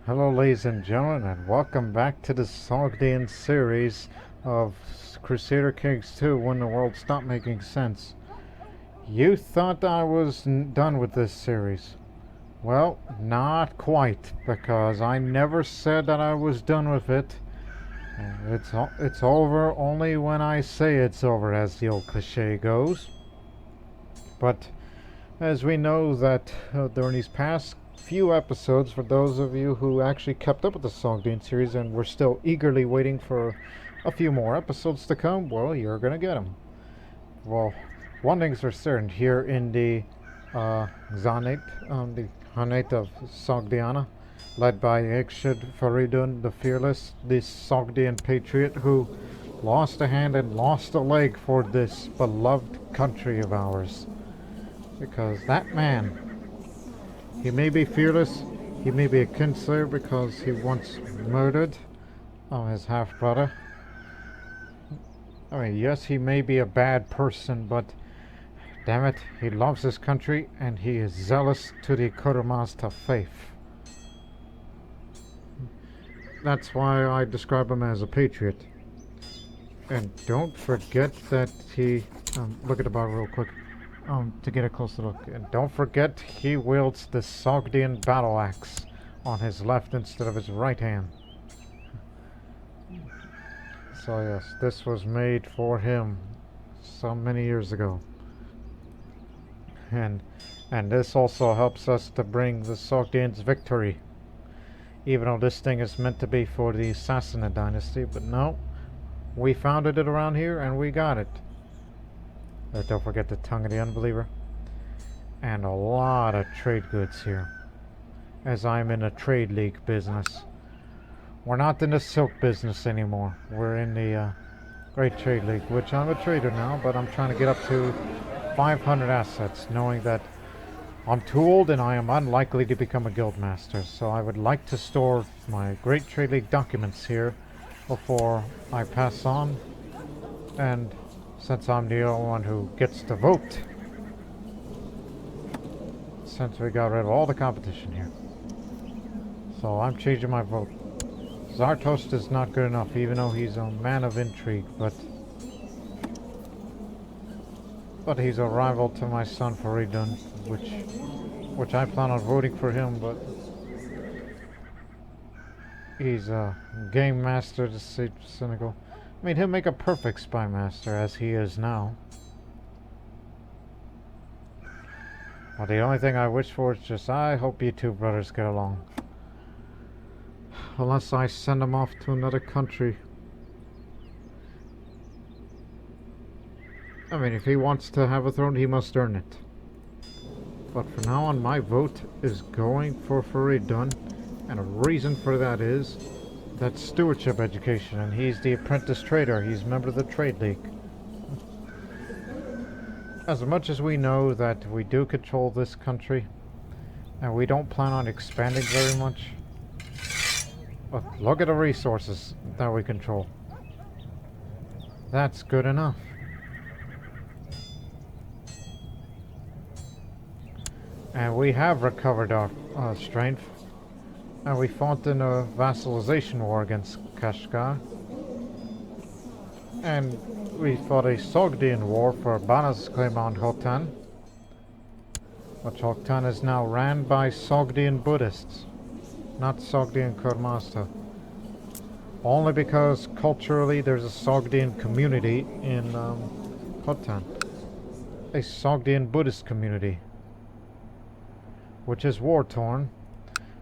Hello ladies and gentlemen, and welcome back to the Sogdian series of Crusader Kings 2 When the World Stopped Making Sense. You thought I was done with this series. Well, not quite, because I never said that I was done with it. It's over only when I say it's over, as the old cliche goes. But as we know that during these past few episodes, for those of you who actually kept up with the Sogdian series and were still eagerly waiting for a few more episodes to come, well, you're gonna get them. Well, one thing's for certain, here in the the Khanate of Sogdiana, led by Ekshid Fereedun the Fearless, the Sogdian Patriot who lost a hand and lost a leg for this beloved country of ours. Because that man, he may be fearless, he may be a kinslayer because he once murdered his half-brother. I mean, yes, he may be a bad person, but damn it, he loves his country and he is zealous to the Khurmazta faith. That's why I describe him as a patriot. And don't forget that he... look at the bar real quick. To get a closer look. And don't forget, he wields the Sogdian battle axe on his left instead of his right hand. So yes, this was made for him so many years ago. And this also helps us to bring the Sogdians victory. Even though this thing is meant to be for the Sassanid dynasty, but no. We founded it around here and we got it. Don't forget the tongue of the unbeliever. And a lot of trade goods here, as I'm in a trade league business. We're not in the silk business anymore. We're in the Great Trade League, which I'm a trader now, but I'm trying to get up to 500 assets, knowing that I'm too old and I am unlikely to become a guild master. So I would like to store my Great Trade League documents here before I pass on. And since I'm the only one who gets to vote, since we got rid of all the competition here, so I'm changing my vote. Zartost is not good enough, even though he's a man of intrigue, but he's a rival to my son Fereedun, which I plan on voting for him, but he's a game master, to say cynical. I mean, he'll make a perfect spy master, as he is now. Well, the only thing I wish for is just, I hope you two brothers get along. Unless I send him off to another country. I mean, if he wants to have a throne, he must earn it. But for now on, my vote is going for Fereedun, and a reason for that is that's stewardship education, and he's the apprentice trader. He's a member of the trade league. As much as we know that we do control this country, and we don't plan on expanding very much, but look at the resources that we control. That's good enough. And we have recovered our strength. And we fought in a vassalization war against Kashgar. And we fought a Sogdian war for Bana's claim on Khotan, which Khotan is now ran by Sogdian Buddhists, not Sogdian Khurmazta. Only because culturally there's a Sogdian community in Khotan, a Sogdian Buddhist community, which is war-torn.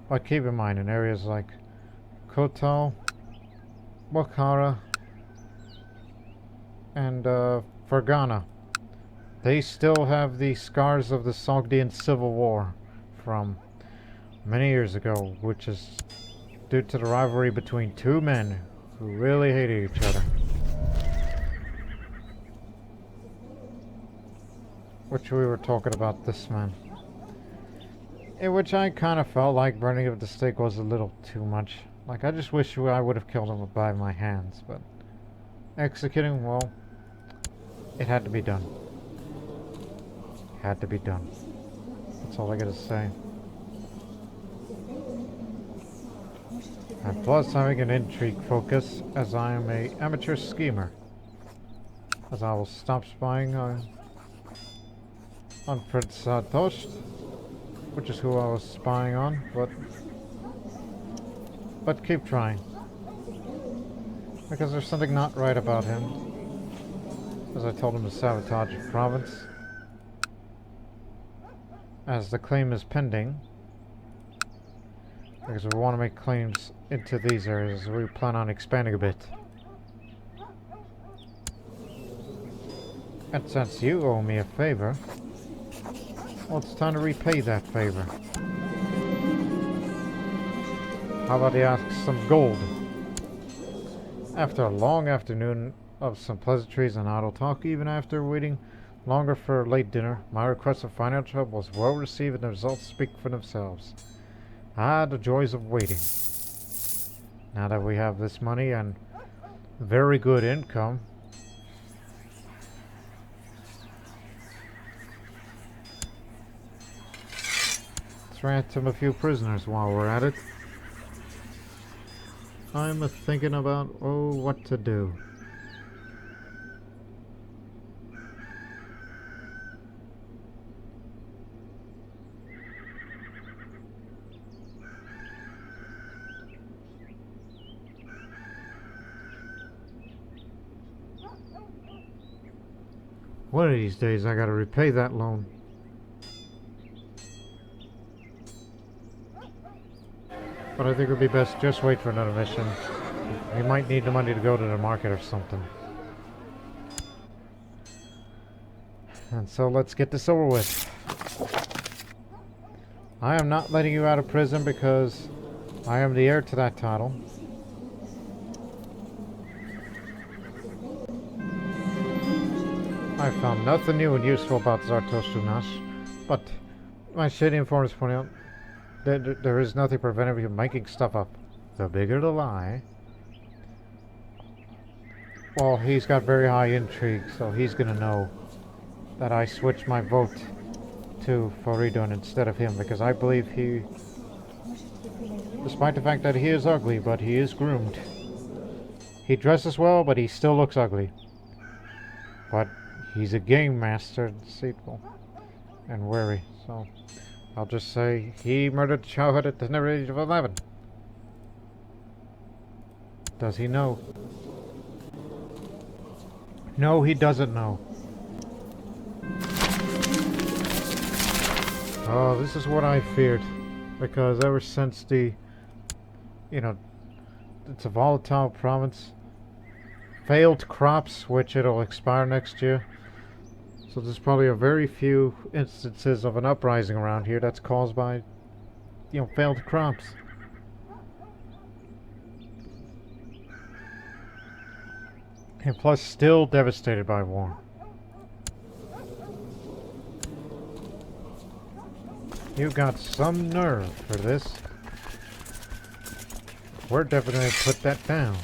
But keep in mind, in areas like Kotal, Bukhara, and Fergana, they still have the scars of the Sogdian Civil War from many years ago, which is due to the rivalry between two men who really hated each other. Which we were talking about this man. In which I kind of felt like burning at the stake was a little too much. Like, I just wish I would have killed him by my hands, but executing, well, it had to be done. Had to be done. That's all I gotta say. And plus having an intrigue focus, as I am a amateur schemer. As I will stop spying on Prince Toast, which is who I was spying on, but keep trying. Because there's something not right about him. As I told him to sabotage the province. As the claim is pending. Because we want to make claims into these areas. We plan on expanding a bit. And since you owe me a favor, well, it's time to repay that favor. How about you ask some gold? After a long afternoon of some pleasantries and idle talk, even after waiting longer for a late dinner, my request of financial help was well received and the results speak for themselves. Ah, the joys of waiting. Now that we have this money and very good income, let's ransom a few prisoners while we're at it. I'm thinking about, what to do. One of these days I gotta repay that loan. But I think it would be best just wait for another mission. We might need the money to go to the market or something. And so let's get this over with. I am not letting you out of prison because I am the heir to that title. I found nothing new and useful about Zartostunas, but my shady informers point out that there is nothing preventing you from making stuff up. The bigger the lie. Well, he's got very high intrigue, so he's gonna know that I switched my vote to Fereedun instead of him, because I believe he, despite the fact that he is ugly, but he is groomed. He dresses well, but he still looks ugly. But he's a game master, deceitful, and wary, so I'll just say he murdered childhood at the tender age of 11. Does he know? No, he doesn't know. Oh, this is what I feared. Because ever since the, it's a volatile province. Failed crops, which it'll expire next year. So there's probably a very few instances of an uprising around here that's caused by, failed crops. And plus, still devastated by war. You got some nerve for this. We're definitely going to put that down.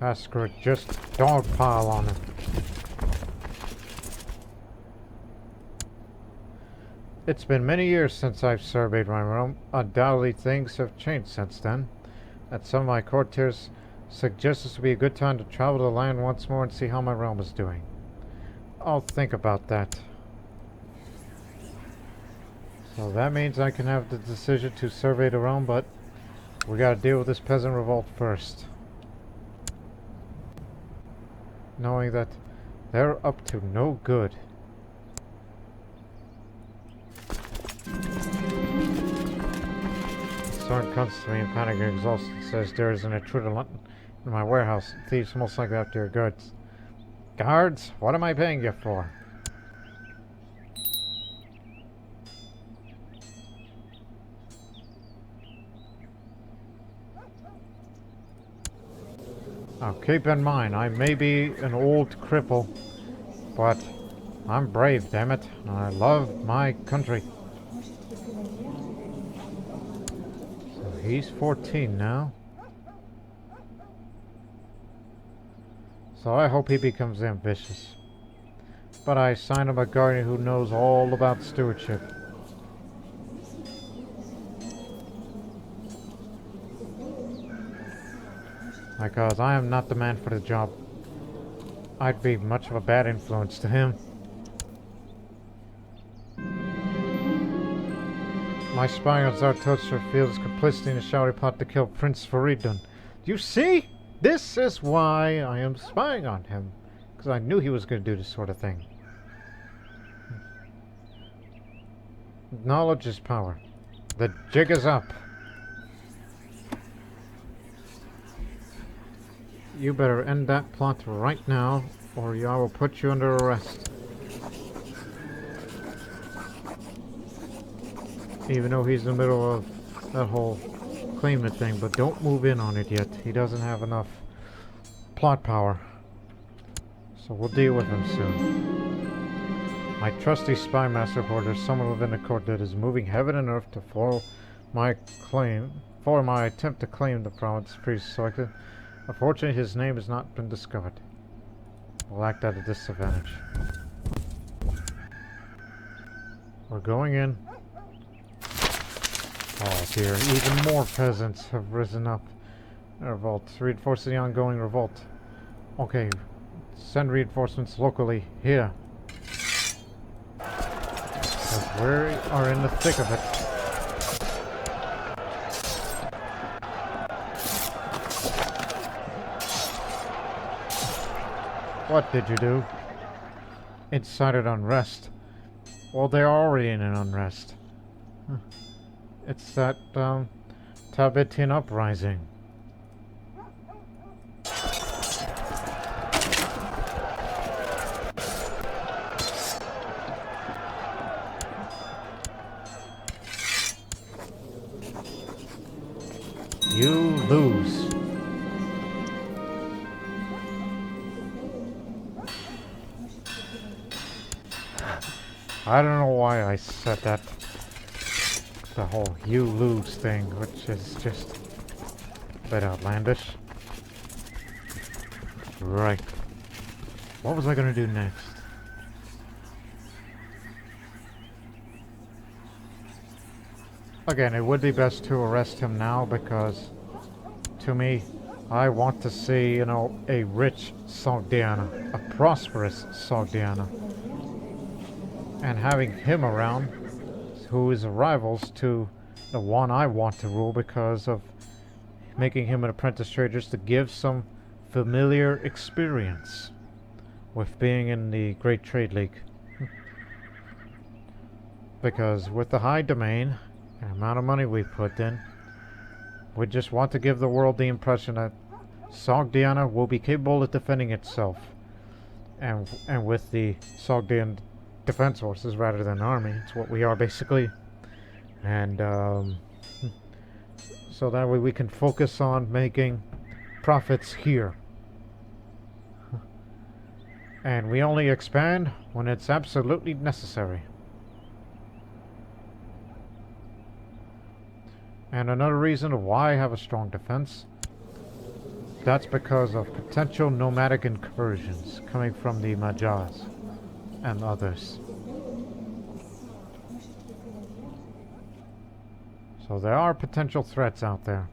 Ah, screw it. Just dogpile on him. It's been many years since I've surveyed my realm. Undoubtedly things have changed since then. And some of my courtiers suggest this would be a good time to travel the land once more and see how my realm is doing. I'll think about that. So that means I can have the decision to survey the realm, but we gotta deal with this peasant revolt first. Knowing that they're up to no good. Someone comes to me in panic and exhausted and says there is an intruder in my warehouse. Thieves most likely after your goods. Guards? What am I paying you for? Now keep in mind, I may be an old cripple, but I'm brave, damn it, and I love my country. He's 14 now. So I hope he becomes ambitious. But I assigned him a guardian who knows all about stewardship. Because I am not the man for the job. I'd be much of a bad influence to him. My spy on Zarathustra feels complicity in a shouty plot to kill Prince Fereedun. Do you see? This is why I am spying on him. Because I knew he was going to do this sort of thing. Knowledge is power. The jig is up. You better end that plot right now, or I will put you under arrest. Even though he's in the middle of that whole claimant thing, but don't move in on it yet. He doesn't have enough plot power. So we'll deal with him soon. My trusty spy master report, there's someone within the court that is moving heaven and earth to foil my attempt to claim the province previously selected. Unfortunately, his name has not been discovered. We'll act at a disadvantage. We're going in. Oh dear, even more peasants have risen up in revolt. Reinforcing the ongoing revolt. Okay, send reinforcements locally here. Because we are in the thick of it. What did you do? Incited unrest. Well, they're already in an unrest. It's that, Tibetan uprising. You lose. I don't know why I said that. The whole you lose thing, which is just a bit outlandish. Right. What was I gonna do next? Again, it would be best to arrest him now because, to me, I want to see, you know, a rich Sogdiana, a prosperous Sogdiana. And having him around, who is a rivals to the one I want to rule because of making him an apprentice trader just to give some familiar experience with being in the Great Trade League. Because with the high domain and amount of money we've put in, we just want to give the world the impression that Sogdiana will be capable of defending itself. And with the Sogdian defense forces rather than army, it's what we are basically. And so that way we can focus on making profits here. And we only expand when it's absolutely necessary. And another reason why I have a strong defense, that's because of potential nomadic incursions coming from the Magyars and others. So there are potential threats out there.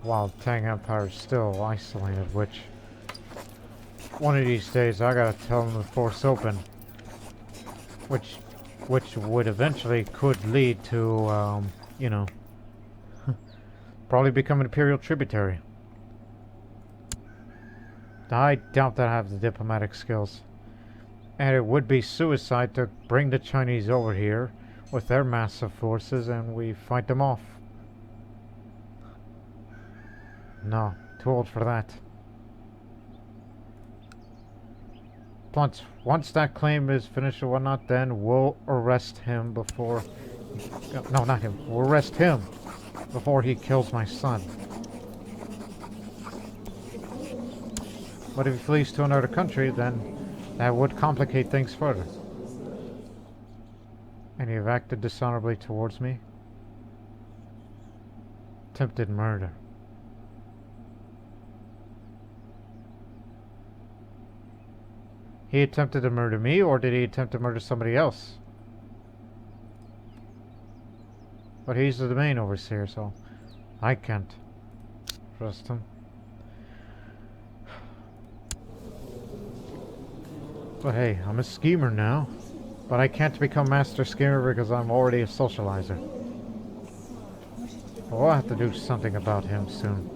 While Tang Empire is still isolated, which one of these days I gotta tell them to force open. Which would eventually could lead to, you know, probably become an imperial tributary. I doubt that I have the diplomatic skills. And it would be suicide to bring the Chinese over here with their massive forces and we fight them off. No, too old for that. Once that claim is finished or whatnot, then we'll arrest him before... No, not him. We'll arrest him before he kills my son. But if he flees to another country, then that would complicate things further. And you have acted dishonorably towards me. Attempted murder. 」He attempted to murder me, or did he attempt to murder somebody else? But he's the main overseer, so I can't trust him. But hey, I'm a schemer now. But I can't become master schemer because I'm already a socializer. We'll have to do something about him soon.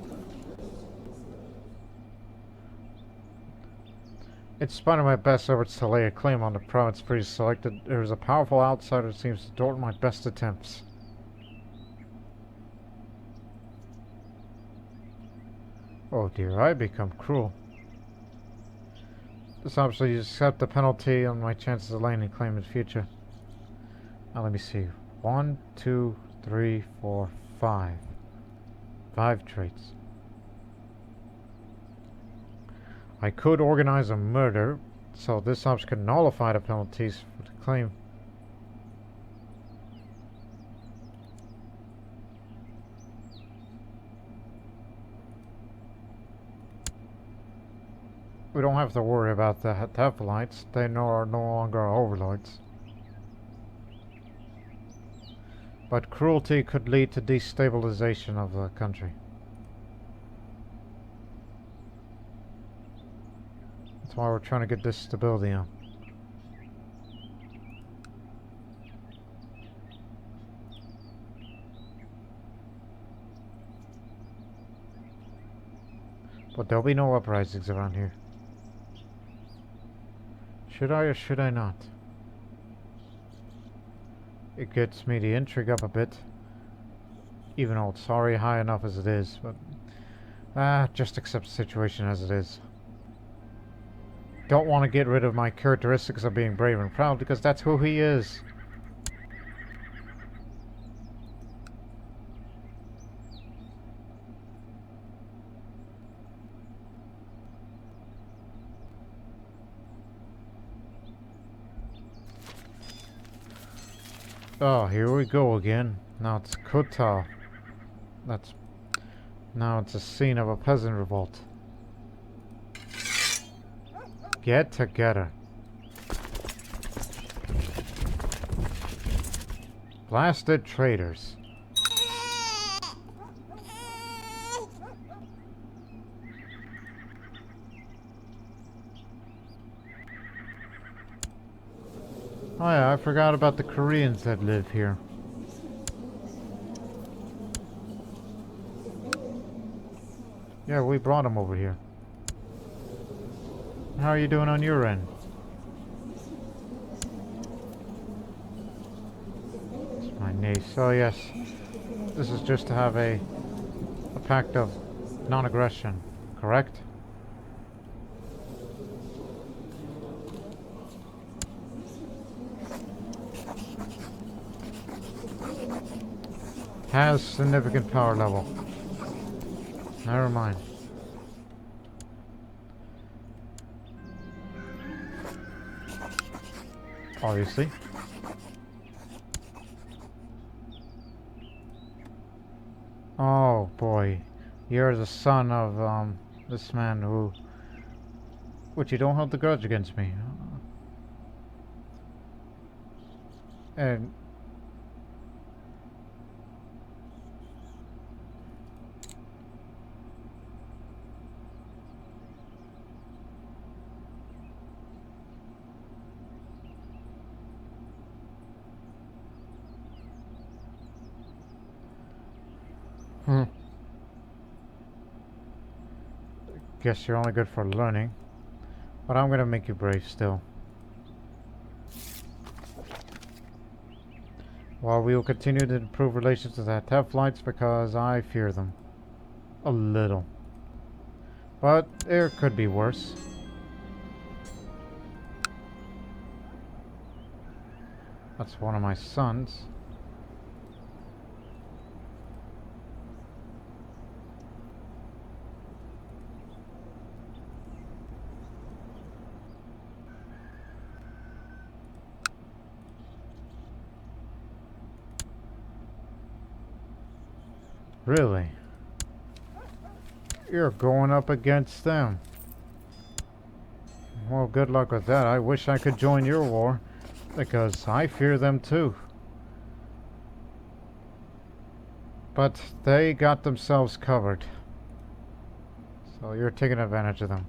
In spite of my best efforts to lay a claim on the province pre-selected, there is a powerful outsider that seems to thwart my best attempts. Oh dear, I become cruel. This obviously accept the penalty on my chances of laying a claim in the future. Now let me see. 1, 2, 3, 4, 5. 5 traits. I could organize a murder, so this option could nullify the penalties for the claim. We don't have to worry about the Tefalites. They are no longer our overlords. But cruelty could lead to destabilization of the country. That's why we're trying to get this stability on. But there'll be no uprisings around here. Should I or should I not? It gets me the intrigue up a bit. Even though it's already high enough as it is, but just accept the situation as it is. Don't want to get rid of my characteristics of being brave and proud because that's who he is. Oh, here we go again. Now it's Kota. Now it's a scene of a peasant revolt. Get together. Blasted traitors. Oh yeah, I forgot about the Koreans that live here. Yeah, we brought them over here. How are you doing on your end? It's my niece. Oh yes, this is just to have a pact of non-aggression, correct? Has significant power level. Never mind. Obviously. Oh boy. You're the son of this man who... Which you don't hold the grudge against me. And... Guess you're only good for learning. But I'm gonna make you brave still. While we will continue to improve relations with the Teflites because I fear them. A little. But there could be worse. That's one of my sons. Really? You're going up against them. Well, good luck with that. I wish I could join your war, because I fear them too. But they got themselves covered. So you're taking advantage of them.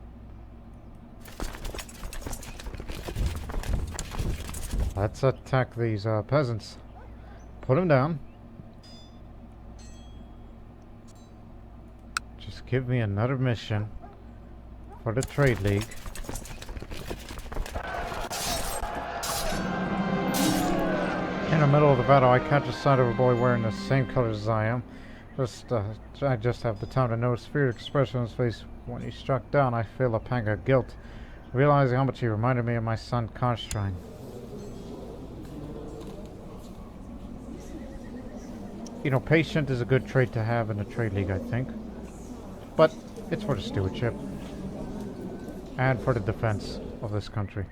Let's attack these peasants. Put them down. Just give me another mission for the Trade League. In the middle of the battle, I catch a sight of a boy wearing the same colors as I am. I just have the time to notice fear expression on his face. When he struck down, I feel a pang of guilt, realizing how much he reminded me of my son Karnstein. You know, patient is a good trait to have in the Trade League, I think. But it's for the stewardship. And for the defense of this country.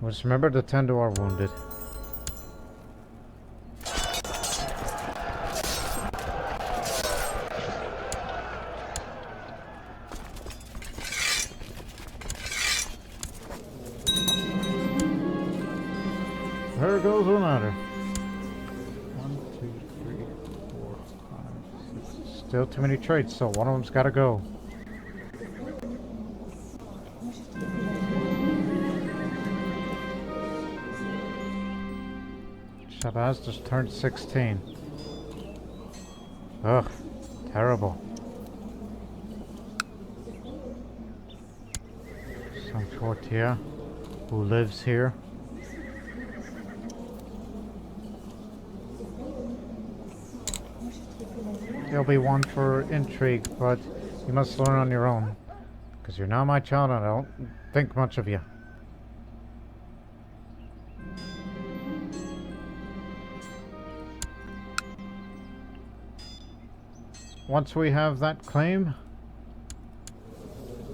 Let's remember to tend to our wounded. There goes another. 1, 2, 3, 4, 5, 6. Still too many trades, so one of them's gotta go. Shabazz just turned 16. Ugh, terrible. Some courtier who lives here. There'll be one for intrigue, but you must learn on your own. Because you're not my child and I don't think much of you. Once we have that claim...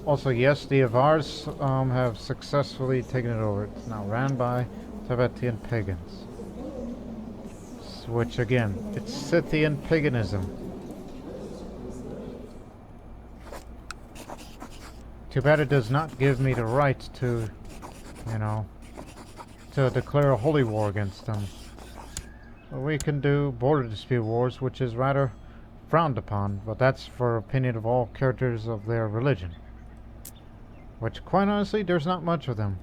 Also, yes, the Avars have successfully taken it over. It's now ran by Tibetan pagans. Which, again, it's Scythian paganism. Too bad it does not give me the right to, you know, to declare a holy war against them. But we can do border dispute wars, which is rather frowned upon, but that's for opinion of all characters of their religion. Which, quite honestly, there's not much of them.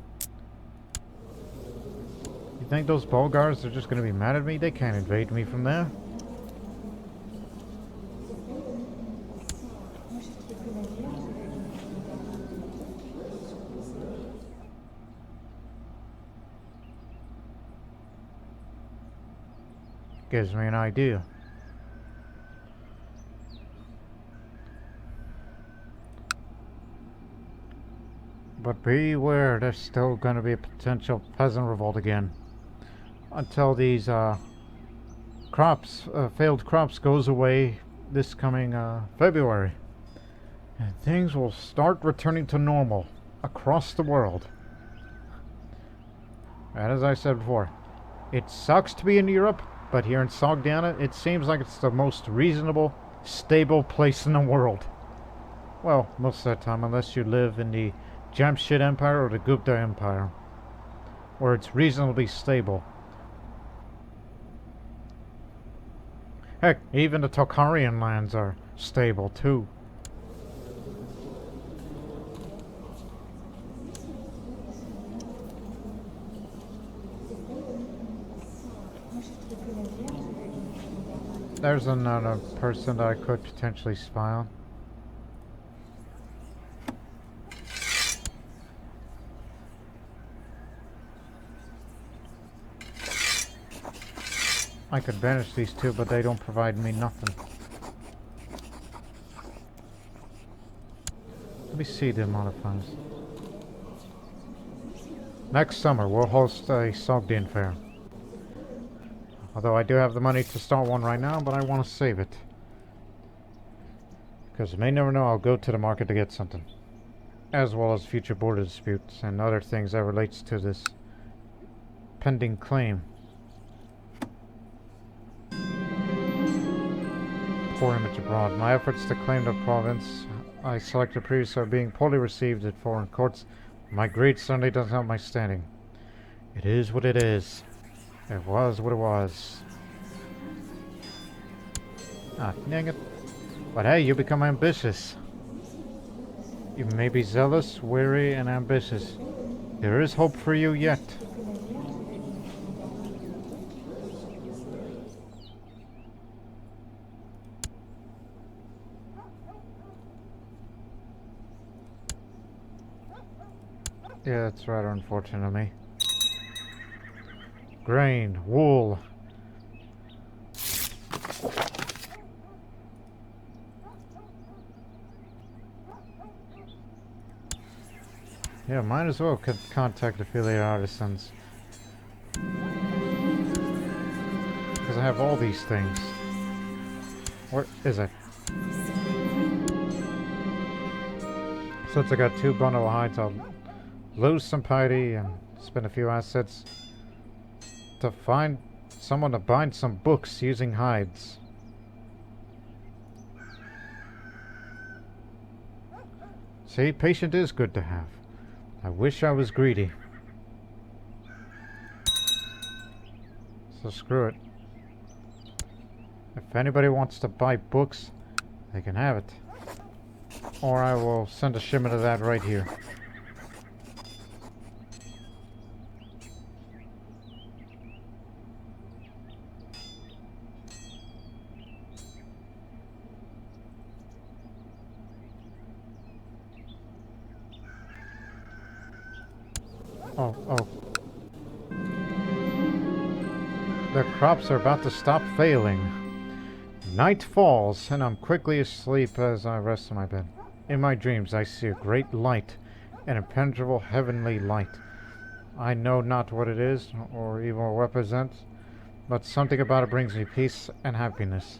You think those Bulgars are just going to be mad at me? They can't invade me from there. Gives me an idea. But beware, there's still going to be a potential peasant revolt again. Until these failed crops goes away this coming February. And things will start returning to normal across the world. And as I said before, it sucks to be in Europe, but here in Sogdiana, it seems like it's the most reasonable, stable place in the world. Well, most of the time, unless you live in the Jamshid Empire or the Gupta Empire, where it's reasonably stable. Heck, even the Tokharian lands are stable too. There's another person that I could potentially spy on. I could banish these two, but they don't provide me nothing. Let me see the modifiers. Next summer, we'll host a Sogdian fair. Although I do have the money to start one right now, but I want to save it. Because you may never know, I'll go to the market to get something. As well as future border disputes and other things that relates to this pending claim. Poor image abroad. My efforts to claim the province I selected previously are being poorly received at foreign courts. My greed certainly doesn't help my standing. It is what it is. It was what it was. Ah, dang it. But hey, you become ambitious. You may be zealous, weary, and ambitious. There is hope for you yet. Yeah, that's rather unfortunate of me. Grain, wool. Yeah, might as well contact affiliate artisans. Because I have all these things. Where is it? Since I got 2 bundle of hides, I'll lose some piety and spend a few assets to find someone to bind some books using hides. See, patient is good to have. I wish I was greedy. So screw it. If anybody wants to buy books, they can have it. Or I will send a shipment of that right here. Oh. The crops are about to stop failing. Night falls, and I'm quickly asleep as I rest in my bed. In my dreams I see a great light, an impenetrable heavenly light. I know not what it is, or even what it represents, but something about it brings me peace and happiness.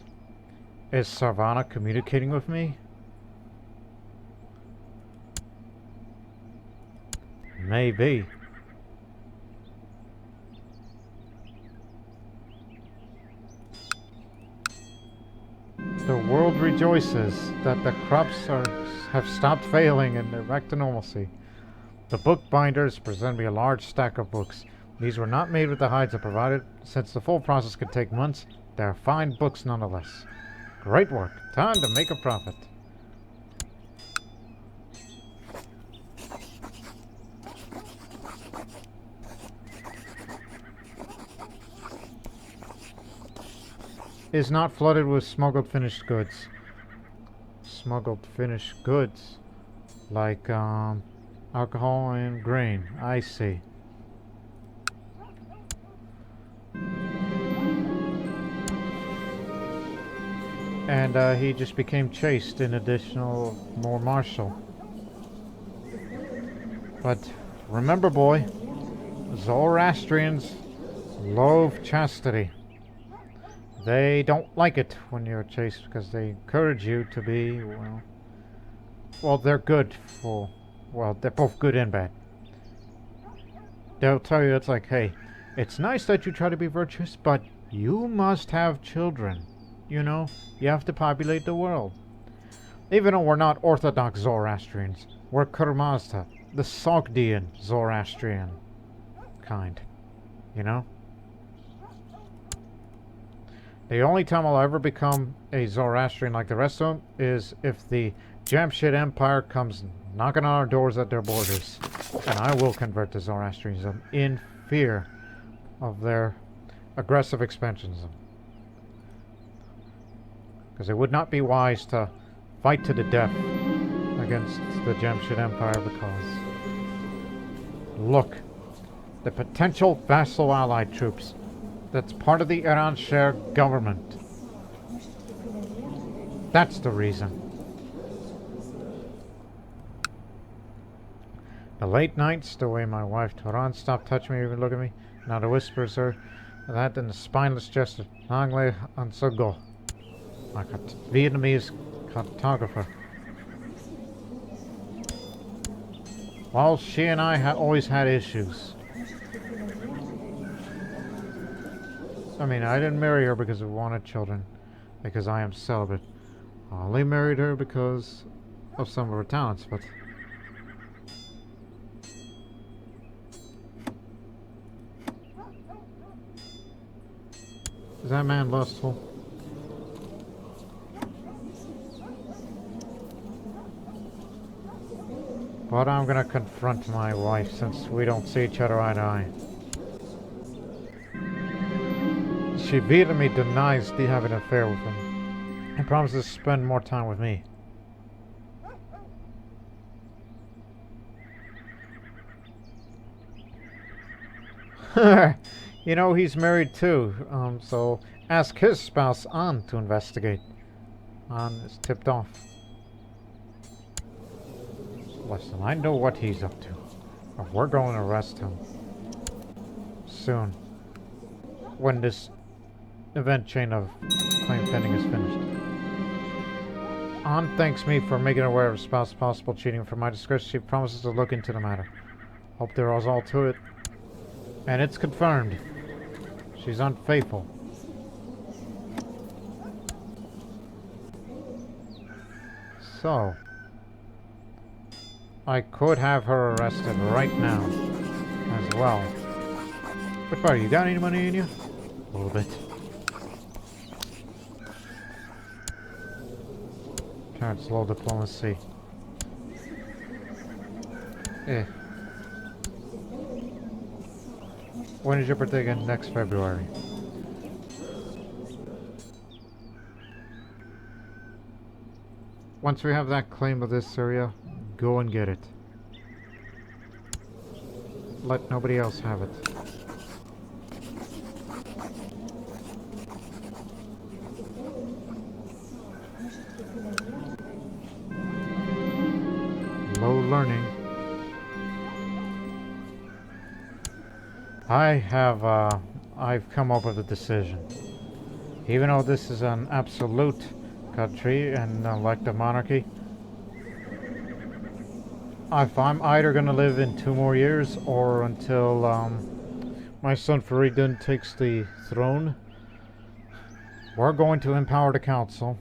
Is Sarvana communicating with me? Maybe. The world rejoices that the crops have stopped failing and are back to normalcy. The bookbinders present me a large stack of books. These were not made with the hides I provided. Since the full process could take months, they are fine books nonetheless. Great work. Time to make a profit. Is not flooded with smuggled finished goods. Smuggled finished goods? Like, alcohol and grain. I see. And he just became chaste in additional more martial. But remember, boy, Zoroastrians loathe chastity. They don't like it when you're chaste because they encourage you to be, well, they're good for, well, they're both good and bad. They'll tell you, it's like, hey, it's nice that you try to be virtuous, but you must have children. You know, you have to populate the world. Even though we're not Orthodox Zoroastrians, we're Khurmazta, the Sogdian Zoroastrian kind. You know? The only time I'll ever become a Zoroastrian like the rest of them is if the Jamshid Empire comes knocking on our doors at their borders. And I will convert to Zoroastrianism in fear of their aggressive expansionism. Because it would not be wise to fight to the death against the Jamshid Empire because... Look, the potential vassal allied troops. That's part of the Iran Share government. That's the reason. The late nights, the way my wife Toran stopped touching me, even look at me. Now the whispers are that and the spineless gesture. Nangle on Sogo. Like a Vietnamese cartographer. Well, she and I always had issues. I mean, I didn't marry her because I wanted children, because I am celibate. I only married her because of some of her talents, but... Is that man lustful? But I'm gonna confront my wife since we don't see each other eye to eye. She vehemently denies having an affair with him and promises to spend more time with me. You know, he's married too, so ask his spouse An to investigate. An is tipped off. Listen, I know what he's up to. We're going to arrest him. Soon. When this event chain of claim pending is finished. An thanks me for making her aware of spouse possible cheating. For my discretion, she promises to look into the matter. Hope there is all to it. And it's confirmed. She's unfaithful. So, I could have her arrested right now as well. But buddy, you got any money in you? A little bit. It's low diplomacy. When is your birthday again? Next February. Once we have that claim of this area, go and get it. Let nobody else have it. Low learning. I've come up with a decision. Even though this is an absolute country and like the monarchy, if I'm either going to live in 2 more years or until my son Fereedun takes the throne, we're going to empower the council.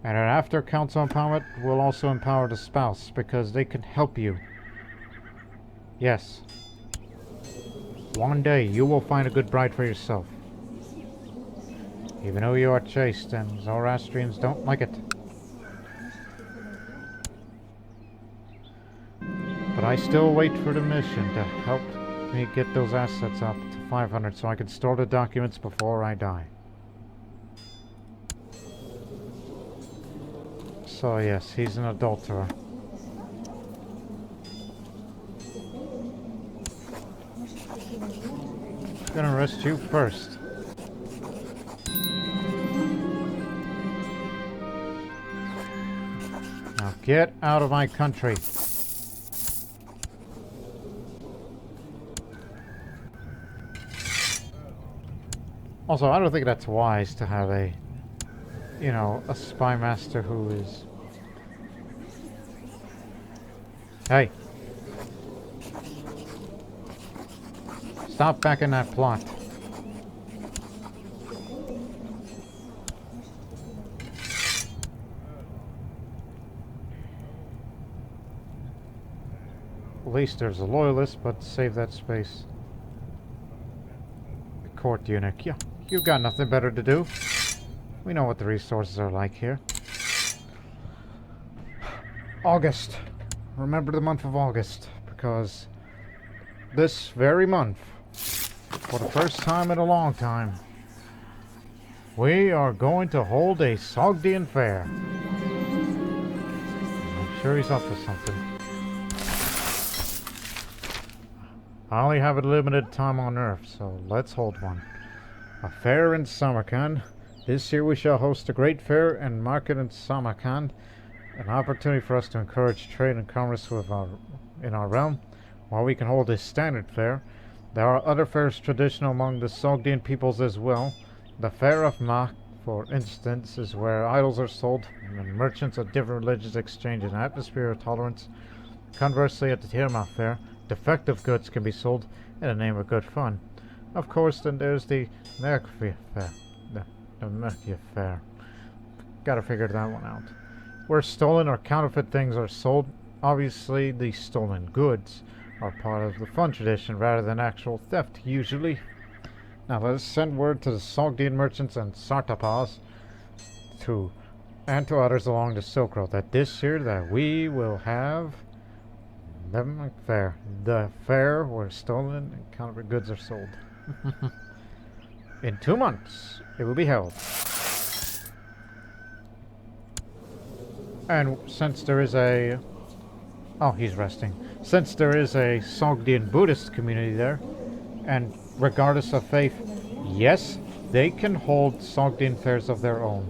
And after council empowerment, we'll also empower the spouse because they can help you. Yes. One day you will find a good bride for yourself. Even though you are chaste and Zoroastrians don't like it. But I still wait for the mission to help me get those assets up to 500 so I can store the documents before I die. So yes, he's an adulterer. I'm gonna arrest you first. Now get out of my country. Also, I don't think that's wise to have a spy master who is... Hey! Stop backing that plot. At least there's a loyalist, but save that space. The court eunuch. Yeah, you've got nothing better to do. We know what the resources are like here. August. Remember the month of August, because this very month, for the first time in a long time, we are going to hold a Sogdian fair. I'm sure he's up to something. I only have a limited time on Earth, so let's hold one. A fair in Samarkand. This year we shall host a great fair and market in Samarkand, an opportunity for us to encourage trade and commerce in our realm. While we can hold a standard fair, there are other fairs traditional among the Sogdian peoples as well. The Fair of Mach, for instance, is where idols are sold and merchants of different religions exchange an atmosphere of tolerance. Conversely, at the Tirma Fair, defective goods can be sold in the name of good fun. Of course, then there's the Merkvi Fair. The Merkvi Fair. Gotta figure that one out. Where stolen or counterfeit things are sold. Obviously, the stolen goods are part of the fun tradition rather than actual theft, usually. Now let us send word to the Sogdian merchants and Sartapas and to others along the Silk Road that this year that we will have the fair where stolen and counterfeit goods are sold. In 2 months, it will be held. And since there is a... Oh, he's resting. Since there is a Sogdian Buddhist community there, and regardless of faith, yes, they can hold Sogdian fairs of their own.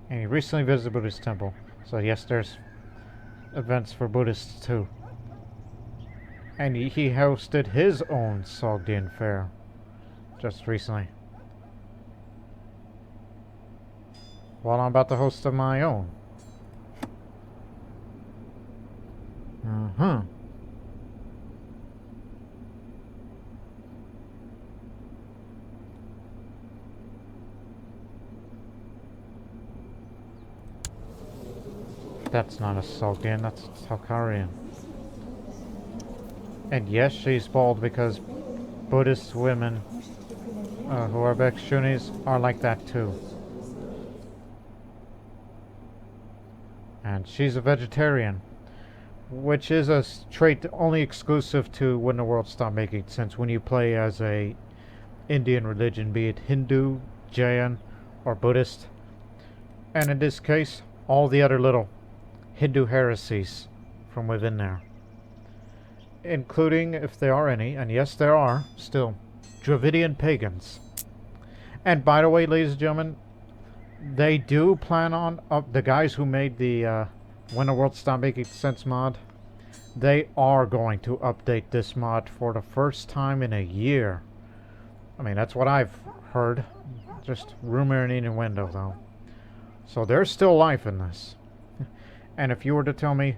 And he recently visited a Buddhist temple. So yes, there's events for Buddhists too. And he hosted his own Sogdian fair just recently. Well, I'm about to host my own. That's not a Sogdian, that's a Tokharian. And yes, she's bald because Buddhist women who are Bhikshunis are like that too. And she's a vegetarian, which is a trait only exclusive to When the World Stopped Making Sense. When you play as a Indian religion, be it Hindu, Jain, or Buddhist. And in this case, all the other little Hindu heresies from within there. Including, if there are any, and yes there are, still, Dravidian pagans. And by the way, ladies and gentlemen, they do plan on, the guys who made the When the World Stopped Making Sense mod, they are going to update this mod for the first time in a year. I mean, that's what I've heard. Just rumor in the window, though. So there's still life in this. And if you were to tell me,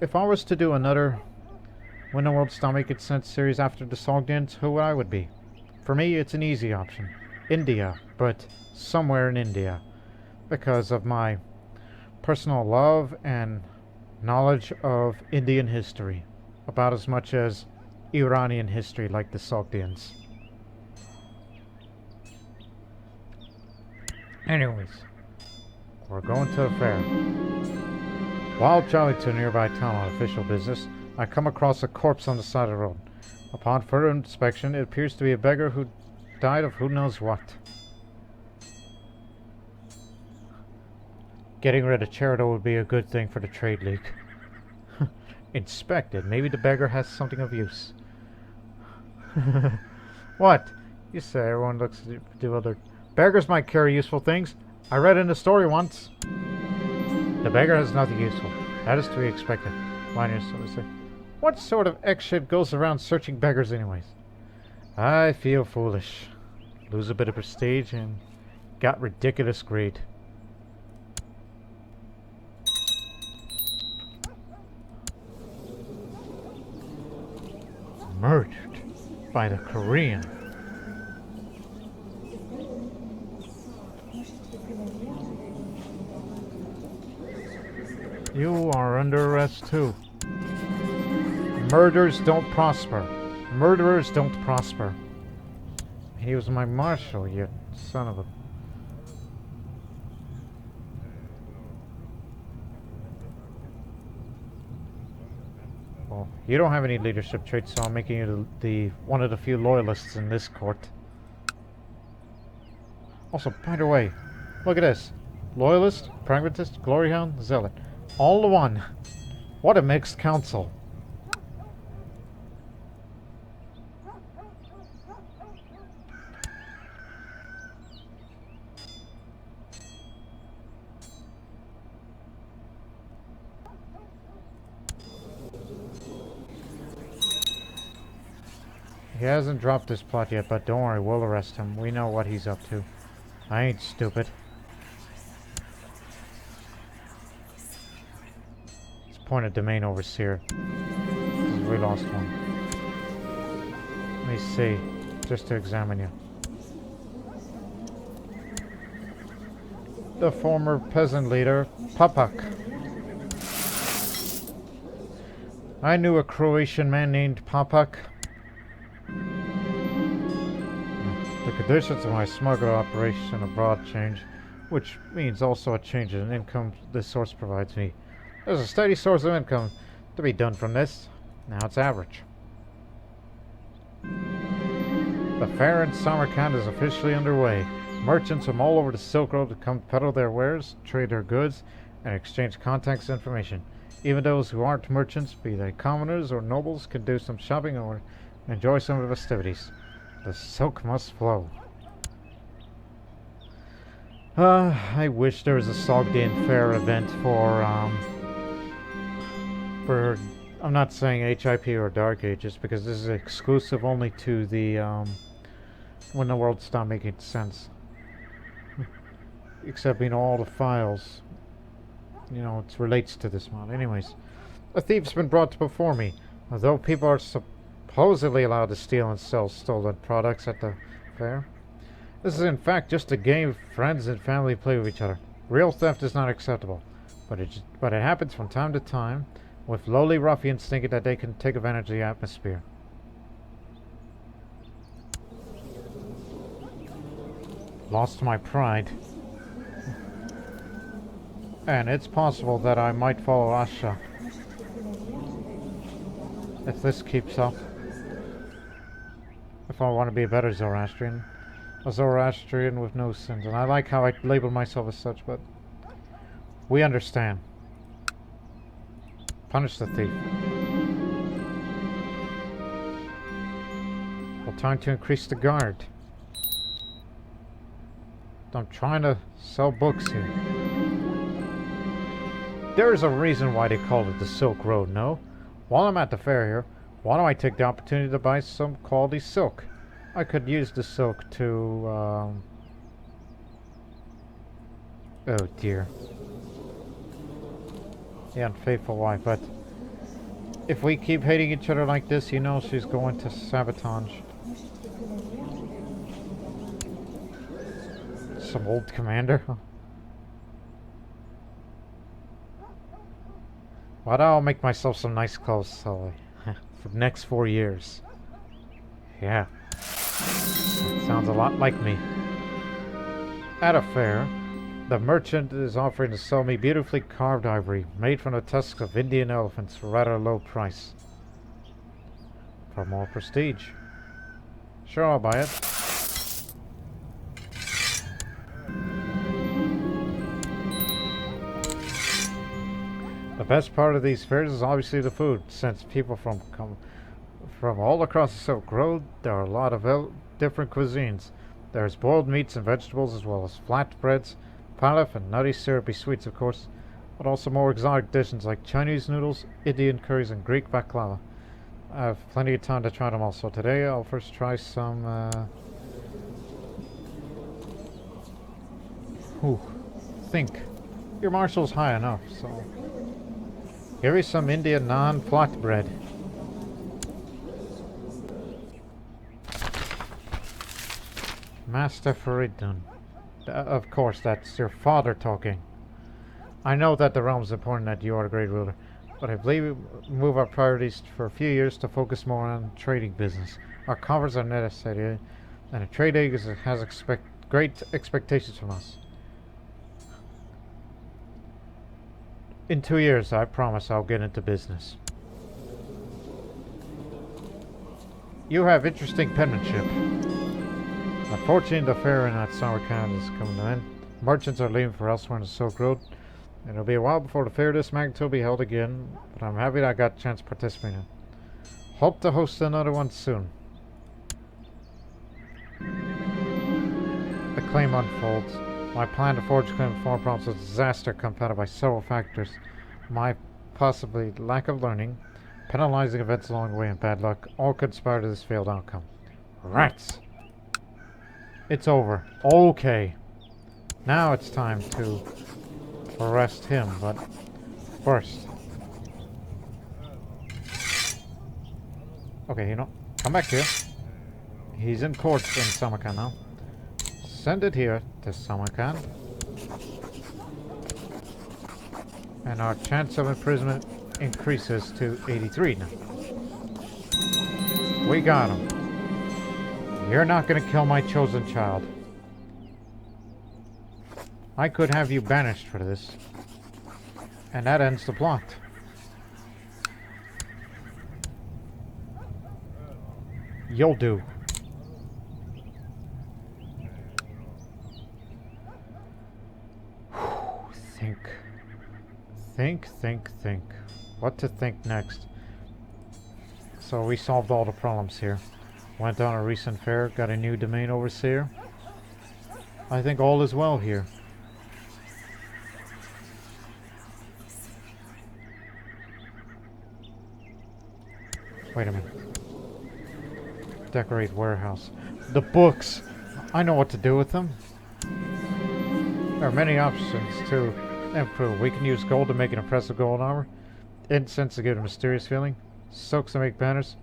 if I was to do another When the World Stopped Making Sense series after the Sogdians, who I would be? For me, it's an easy option. India, but somewhere in India. Because of my personal love and knowledge of Indian history. About as much as Iranian history, like the Sogdians. Anyways, we're going to the fair. While traveling to a nearby town on official business, I come across a corpse on the side of the road. Upon further inspection, it appears to be a beggar who died of who knows what. Getting rid of Cherito would be a good thing for the trade league. Inspected. Maybe the beggar has something of use. What? You say everyone looks to do other... Beggars might carry useful things. I read in the story once. The beggar has nothing useful. That is to be expected. Miners sort of say, what sort of Ekshid goes around searching beggars anyways? I feel foolish. Lose a bit of prestige and got ridiculous greed. Murdered by the Korean. You are under arrest too. Murders don't prosper. Murderers don't prosper. He was my marshal, you son of a... Well, you don't have any leadership traits, so I'm making you the one of the few loyalists in this court. Also, by the way, look at this. Loyalist, pragmatist, glory hound, zealot. All in one. What a mixed council. He hasn't dropped his plot yet, but don't worry, we'll arrest him. We know what he's up to. I ain't stupid. Let's point a domain overseer. We lost one. Let me see, just to examine you. The former peasant leader, Papak. I knew a Croatian man named Papak. The conditions of my smuggler operation abroad change, which means also a change in income this source provides me. There's a steady source of income to be done from this. Now it's average. The fair in Samarkand is officially underway. Merchants from all over the Silk Road come peddle their wares, trade their goods, and exchange contacts information. Even those who aren't merchants, be they commoners or nobles, can do some shopping or enjoy some of the festivities. The silk must flow. I wish there was a Sogdian fair event for I'm not saying HIP or Dark Ages, because this is exclusive only to the when the world stopped making sense. Except, all the files, it relates to this mod. Anyways, a thief's been brought before me. Although people are supposedly allowed to steal and sell stolen products at the fair, this is in fact just a game friends and family play with each other. Real theft is not acceptable, but it happens from time to time, with lowly ruffians thinking that they can take advantage of the atmosphere. Lost my pride. And it's possible that I might follow Asha if this keeps up. If I want to be a better Zoroastrian. A Zoroastrian with no sins. And I like how I label myself as such, but we understand. Punish the thief. Well, time to increase the guard. I'm trying to sell books here. There's a reason why they called it the Silk Road, no? While I'm at the fair here, why don't I take the opportunity to buy some quality silk? I could use the silk to, oh dear. The unfaithful wife, but if we keep hating each other like this, she's going to sabotage. Some old commander. But I'll make myself some nice clothes for the next 4 years. Yeah. That sounds a lot like me. At a fair, the merchant is offering to sell me beautifully carved ivory made from the tusks of Indian elephants for a rather low price. For more prestige. Sure, I'll buy it. The best part of these fairs is obviously the food, since people from all across the Silk Road. There are a lot of different cuisines. There's boiled meats and vegetables, as well as flatbreads, pilaf, and nutty syrupy sweets, of course, but also more exotic dishes like Chinese noodles, Indian curries, and Greek baklava. I have plenty of time to try them all, so today I'll first try some, think. Your marshal's high enough, so... Here is some Indian non-flatbread. Master Fereedun. Of course, that's your father talking. I know that the realm is important, that you are a great ruler, but I believe we move our priorities for a few years to focus more on trading business. Our coffers are necessary, and a trade agent has great expectations from us. In 2 years, I promise I'll get into business. You have interesting penmanship. Unfortunately, the fair in that Samarkand is coming to an end. Merchants are leaving for elsewhere in the Silk Road. It'll be a while before the fair of this magnitude will be held again, but I'm happy that I got a chance to participate in it. Hope to host another one soon. The claim unfolds. My plan to forge claim before prompts a disaster compounded by several factors. My possibly lack of learning, penalizing events along the way, and bad luck all conspire to this failed outcome. Rats! It's over. Okay. Now it's time to arrest him, but first... Okay, come back here. He's in court in Samarkand now. Send it here to Samarkand. And our chance of imprisonment increases to 83 now. We got him. You're not gonna kill my chosen child. I could have you banished for this. And that ends the plot. You'll do. Think. Think. What to think next? So we solved all the problems here. Went on a recent fair, got a new domain overseer. I think all is well here. Wait a minute. Decorate warehouse. The books! I know what to do with them. There are many options to improve. We can use gold to make an impressive gold armor. Incense to give it a mysterious feeling. Silks to make banners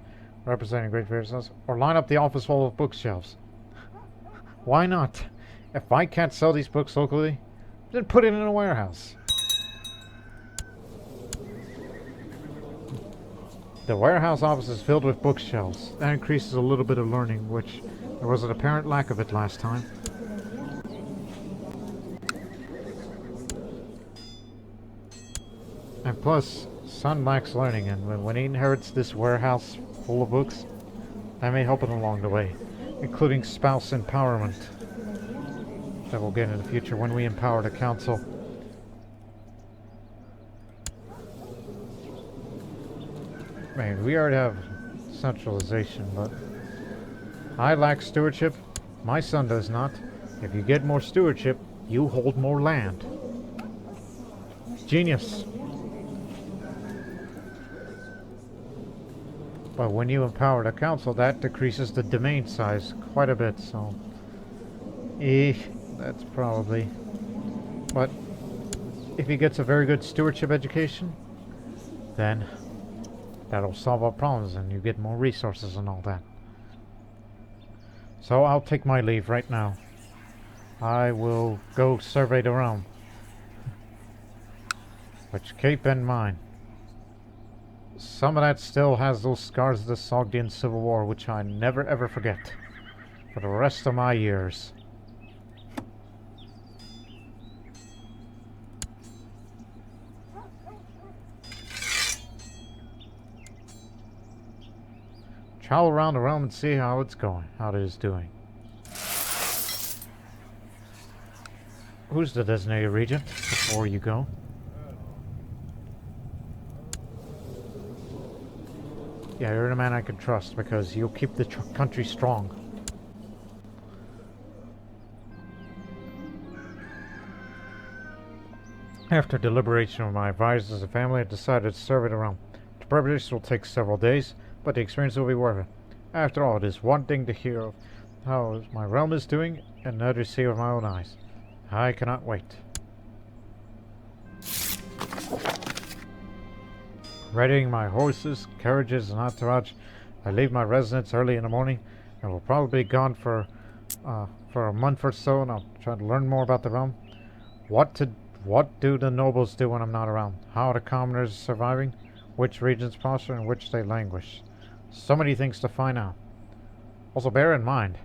representing great fairs. Or line up the office full of bookshelves. Why not? If I can't sell these books locally, then put it in a warehouse. The warehouse office is filled with bookshelves. That increases a little bit of learning, which there was an apparent lack of it last time. And plus, son lacks learning, and when he inherits this warehouse full of books, that may help him along the way, including spouse empowerment that we'll get in the future when we empower the council. Man, we already have centralization, but I lack stewardship. My son does not. If you get more stewardship, you hold more land. Genius. But when you empower the council, that decreases the domain size quite a bit, so... that's probably... But if he gets a very good stewardship education, then that'll solve our problems and you get more resources and all that. So I'll take my leave right now. I will go survey the realm. But keep in mind, some of that still has those scars of the Sogdian Civil War, which I never ever forget for the rest of my years. Travel around the realm and see how it's going, how it is doing. Who's the designated regent before you go? Yeah, you're the man I can trust because you'll keep the country strong. After deliberation with my advisors and family, I decided to survey the realm. The preparation will take several days, but the experience will be worth it. After all, it is one thing to hear of how my realm is doing, and another to see with my own eyes. I cannot wait. Readying my horses, carriages, and entourage, I leave my residence early in the morning, and will probably be gone for a month or so, and I'll try to learn more about the realm. What do the nobles do when I'm not around? How are the commoners surviving? Which regions prosper and which they languish? So many things to find out. Also, bear in mind,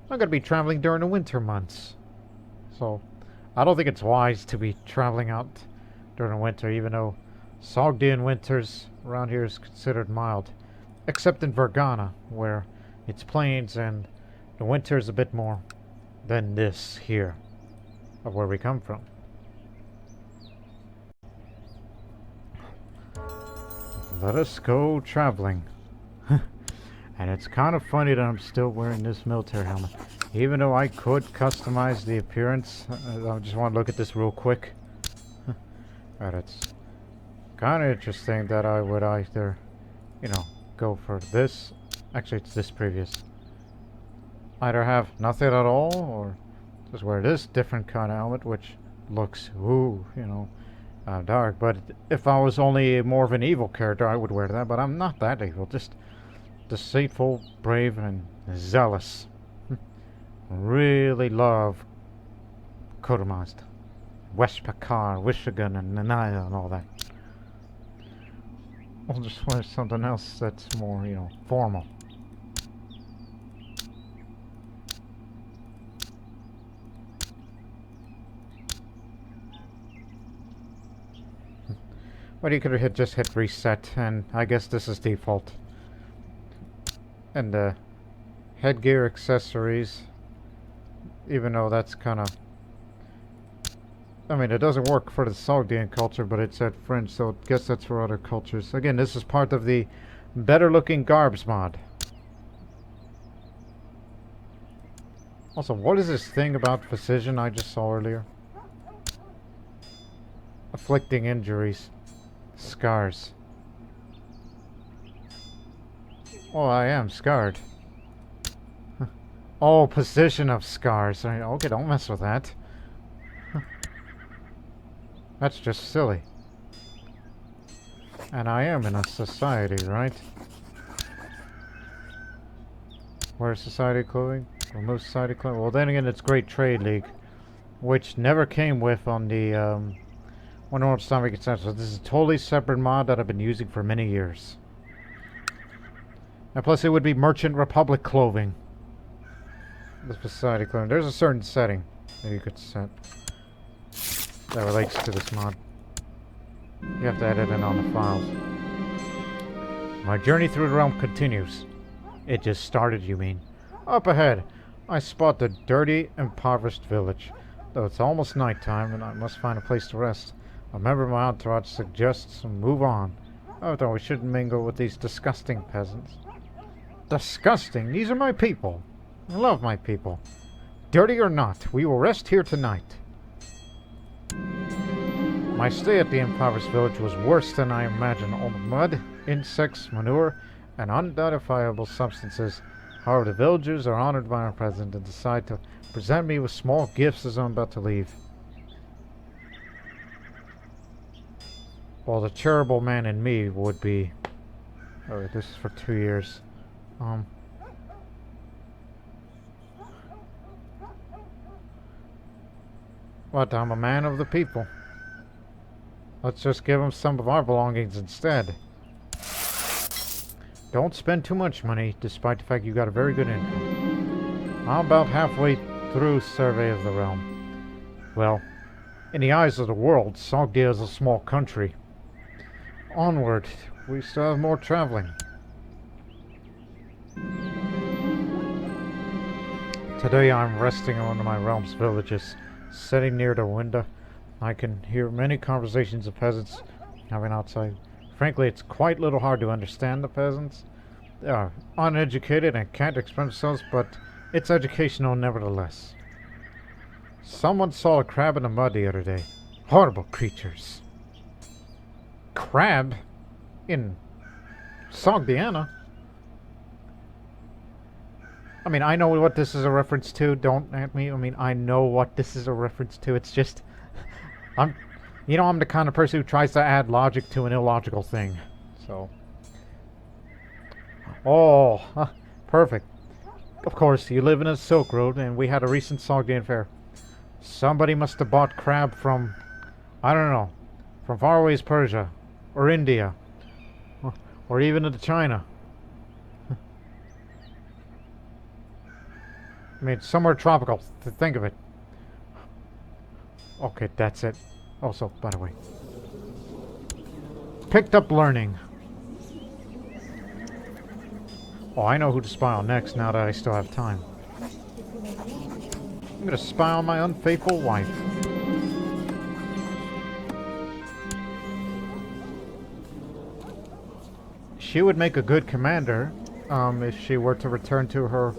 I'm going to be traveling during the winter months. So, I don't think it's wise to be traveling out during the winter, even though Sogdian winters around here is considered mild. Except in Vergana, where it's plains and the winter is a bit more than this here, of where we come from. Let us go traveling. And it's kind of funny that I'm still wearing this military helmet. Even though I could customize the appearance. I just want to look at this real quick. But it's kind of interesting that I would either, you know, go for this. Actually, it's this previous. Either have nothing at all, or just wear this different kind of helmet, which looks, ooh, you know, dark. But if I was only more of an evil character, I would wear that. But I'm not that evil. Just deceitful, brave, and zealous. Really love Khurmazta, Westpakar, Wishagan, and Nanaya, and all that. I'll just wear something else that's more, you know, formal. But you could have just hit reset, and I guess this is default. And headgear accessories, even though that's kind of... I mean, it doesn't work for the Sogdian culture, but it's at French, so I guess that's for other cultures. Again, this is part of the better looking garbs mod. Also, what is this thing about precision I just saw earlier? Afflicting injuries. Scars. Oh, I am scarred. Oh, position of scars. Okay, don't mess with that. That's just silly. And I am in a society, right? Where's society clothing? Remove society clothing. Well, then again, it's Great Trade League, which never came with on the Wonder Woman Stomach Extension. So this is a totally separate mod that I've been using for many years. And plus, it would be Merchant Republic clothing. The society clothing. There's a certain setting that you could set that relates to this mod. You have to edit it on the files. My journey through the realm continues. It just started, you mean? Up ahead, I spot the dirty, impoverished village. Though it's almost nighttime and I must find a place to rest. A member of my entourage suggests we move on. Although we shouldn't mingle with these disgusting peasants. Disgusting? These are my people. I love my people. Dirty or not, we will rest here tonight. My stay at the impoverished village was worse than I imagined. All the mud, insects, manure, and unidentifiable substances. However, the villagers are honored by our presence and decide to present me with small gifts as I'm about to leave. Well, the charitable man in me would be... Oh, this is for 2 years. But I'm a man of the people. Let's just give him some of our belongings instead. Don't spend too much money, despite the fact you got a very good income. I'm about halfway through survey of the realm. Well, in the eyes of the world, Sogdia is a small country. Onward, we still have more traveling. Today I'm resting in one of my realm's villages. Sitting near the window, I can hear many conversations of peasants having outside. Frankly, it's quite a little hard to understand the peasants. They are uneducated and can't express themselves, but it's educational nevertheless. Someone saw a crab in the mud the other day. Horrible creatures. Crab? In Sogdiana? I mean, I know what this is a reference to. Don't at me. I mean, I know what this is a reference to. It's just... I'm the kind of person who tries to add logic to an illogical thing. So... Oh, perfect. Of course, you live in a Silk Road, and we had a recent Sogdian fair. Somebody must have bought crab from... I don't know. From far away as Persia. Or India. Or even into China. I mean, somewhere tropical, to think of it. Okay, that's it. Also, by the way. Picked up learning. Oh, I know who to spy on next, now that I still have time. I'm gonna spy on my unfaithful wife. She would make a good commander, if she were to return to her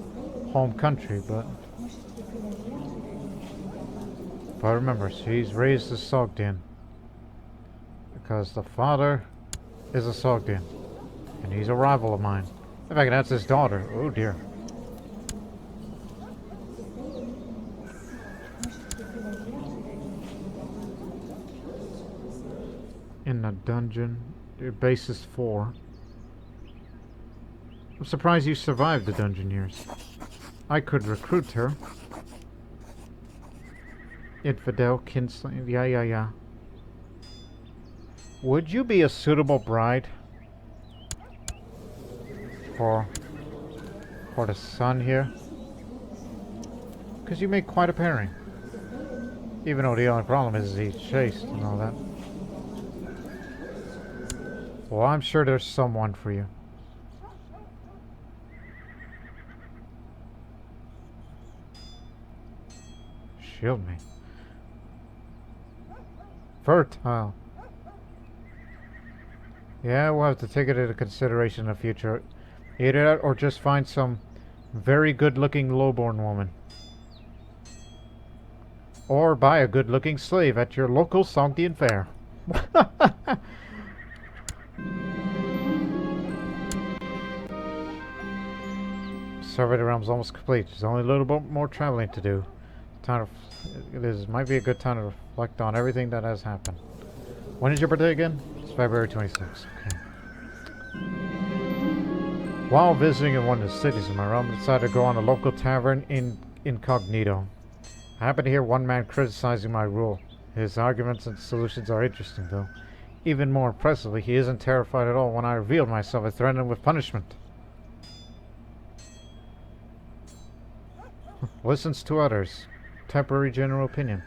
home country, but remember, she's raised as Sogdian because the father is a Sogdian and he's a rival of mine. In fact, that's his daughter. Oh dear. In the dungeon. Your base is 4. I'm surprised you survived the dungeon years. I could recruit her. Infidel, kinsler, yeah. Would you be a suitable bride for the son here? Because you make quite a pairing. Even though the only problem is he's chaste and all that. Well, I'm sure there's someone for you. Shield me. Fertile. Yeah, we'll have to take it into consideration in the future. Either that or just find some very good-looking lowborn woman. Or buy a good-looking slave at your local Sogdian fair. Survey of the realm's almost complete. There's only a little bit more traveling to do. Might be a good time to reflect on everything that has happened. When is your birthday again? It's February 26th. Okay. While visiting in one of the cities in my realm, I decided to go on a local tavern incognito. I happened to hear one man criticizing my rule. His arguments and solutions are interesting, though. Even more impressively, he isn't terrified at all when I revealed myself and threatened him with punishment. Listens to others. Temporary general opinion.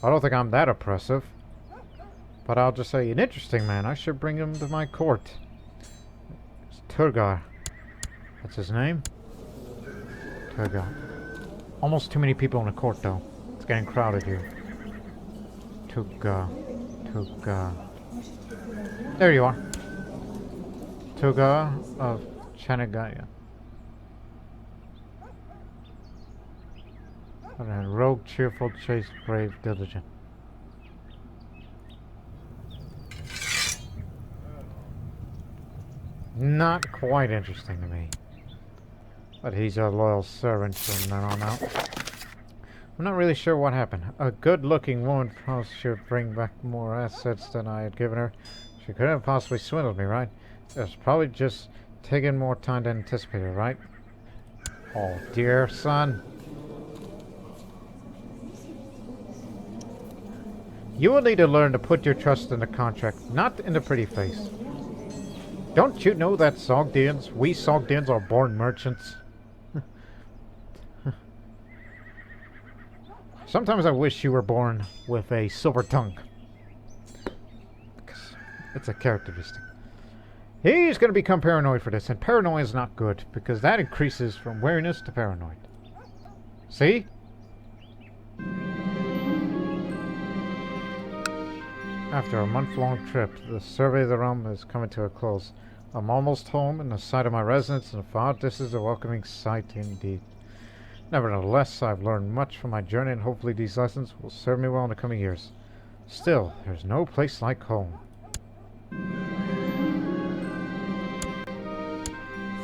I don't think I'm that oppressive. But I'll just say, an interesting man. I should bring him to my court. It's Turgar. That's his name? Turgar. Almost too many people in the court, though. It's getting crowded here. Turgar. Turgar. There you are. Turgar of Chanagaya. Rogue, cheerful, chaste, brave, diligent. Not quite interesting to me. But he's a loyal servant from then on out. I'm not really sure what happened. A good-looking woman probably should bring back more assets than I had given her. She couldn't have possibly swindled me, right? It's probably just taking more time than anticipated, right? Oh dear, son. You will need to learn to put your trust in the contract, not in the pretty face. Don't you know that we Sogdians are born merchants? Sometimes I wish you were born with a silver tongue. It's a characteristic. He's going to become paranoid for this, and paranoia is not good, because that increases from wariness to paranoid. See? After a month-long trip, the survey of the realm is coming to a close. I'm almost home, in the sight of my residence, and thought this is a welcoming sight indeed. Nevertheless, I've learned much from my journey, and hopefully these lessons will serve me well in the coming years. Still, there's no place like home.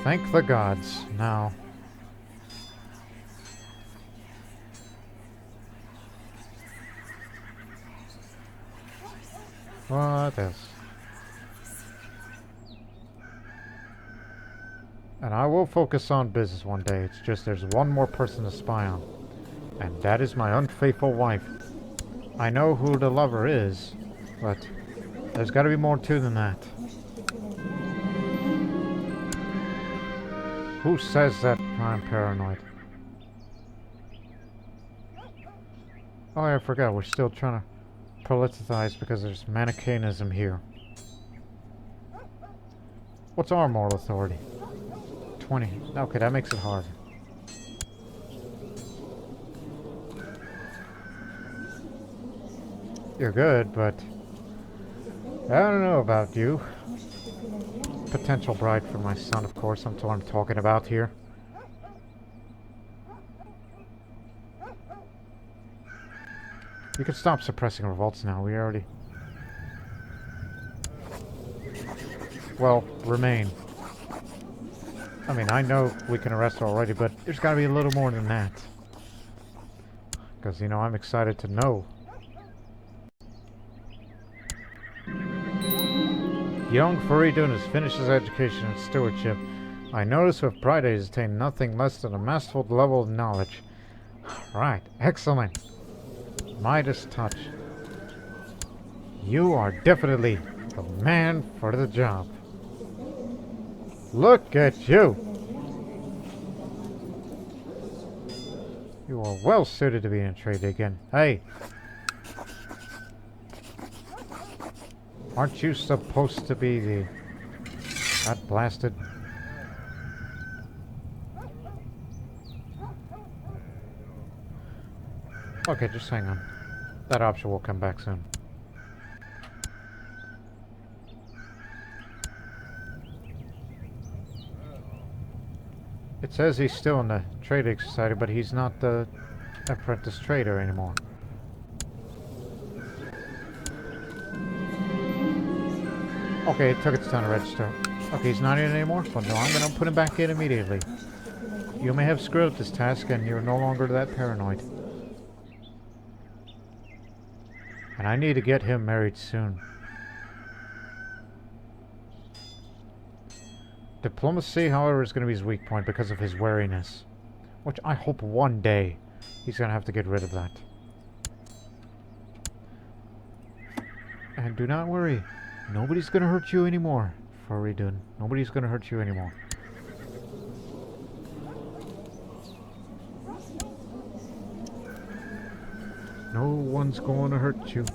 Thank the gods. Now... what else? And I will focus on business one day. It's just there's one more person to spy on. And that is my unfaithful wife. I know who the lover is, but there's got to be more to than that. Who says that I'm paranoid? Oh, I forgot. We're still trying to politicize because there's Manichaeanism here. What's our moral authority? 20. Okay, that makes it hard. You're good, but I don't know about you. Potential bride for my son, of course. That's what I'm talking about here. You can stop suppressing revolts now. We already... well, remain. I mean, I know we can arrest her already, but there's got to be a little more than that. Because, you know, I'm excited to know. Young Fereedun has finished his education in stewardship. I notice with pride he has attained nothing less than a masterful level of knowledge. Right, excellent. Midas touch. You are definitely the man for the job. Look at you. You are well suited to be in trade again. Hey! Aren't you supposed to be the... that blasted... Okay, just hang on. That option will come back soon. It says he's still in the Trading Society, but he's not the apprentice trader anymore. Okay, it took its time to register. Okay, he's not in anymore? Well, no, I'm gonna put him back in immediately. You may have screwed up this task, and you're no longer that paranoid. And I need to get him married soon. Diplomacy, however, is going to be his weak point because of his wariness. Which I hope one day he's going to have to get rid of that. And do not worry. Nobody's going to hurt you anymore, Fereedun. Nobody's going to hurt you anymore. No one's going to hurt you.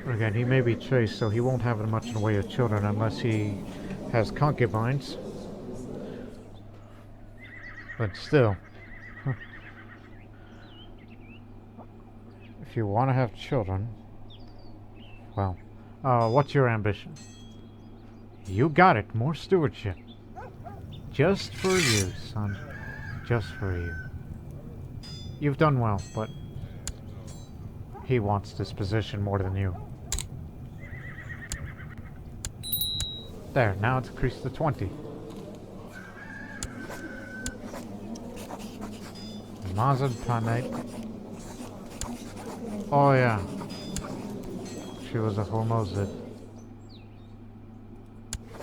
Again, he may be chaste, so he won't have much in the way of children unless he has concubines. But still, if you want to have children, well, what's your ambition? You got it, more stewardship. Just for you, son. Just for you. You've done well, but he wants this position more than you. There, now it's increased to 20. Mazan Panate. Oh yeah. She was a Khurmazta.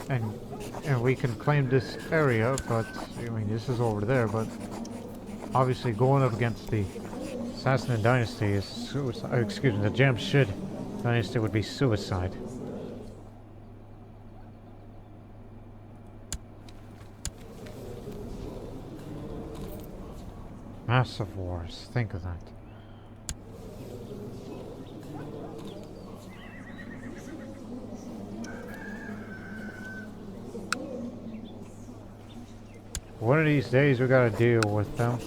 And we can claim this area, but I mean this is over there, but obviously going up against the Sassanid dynasty is suicide. Excuse me, the Jamshid dynasty would be suicide. Massive wars, think of that. One of these days we gotta deal with them.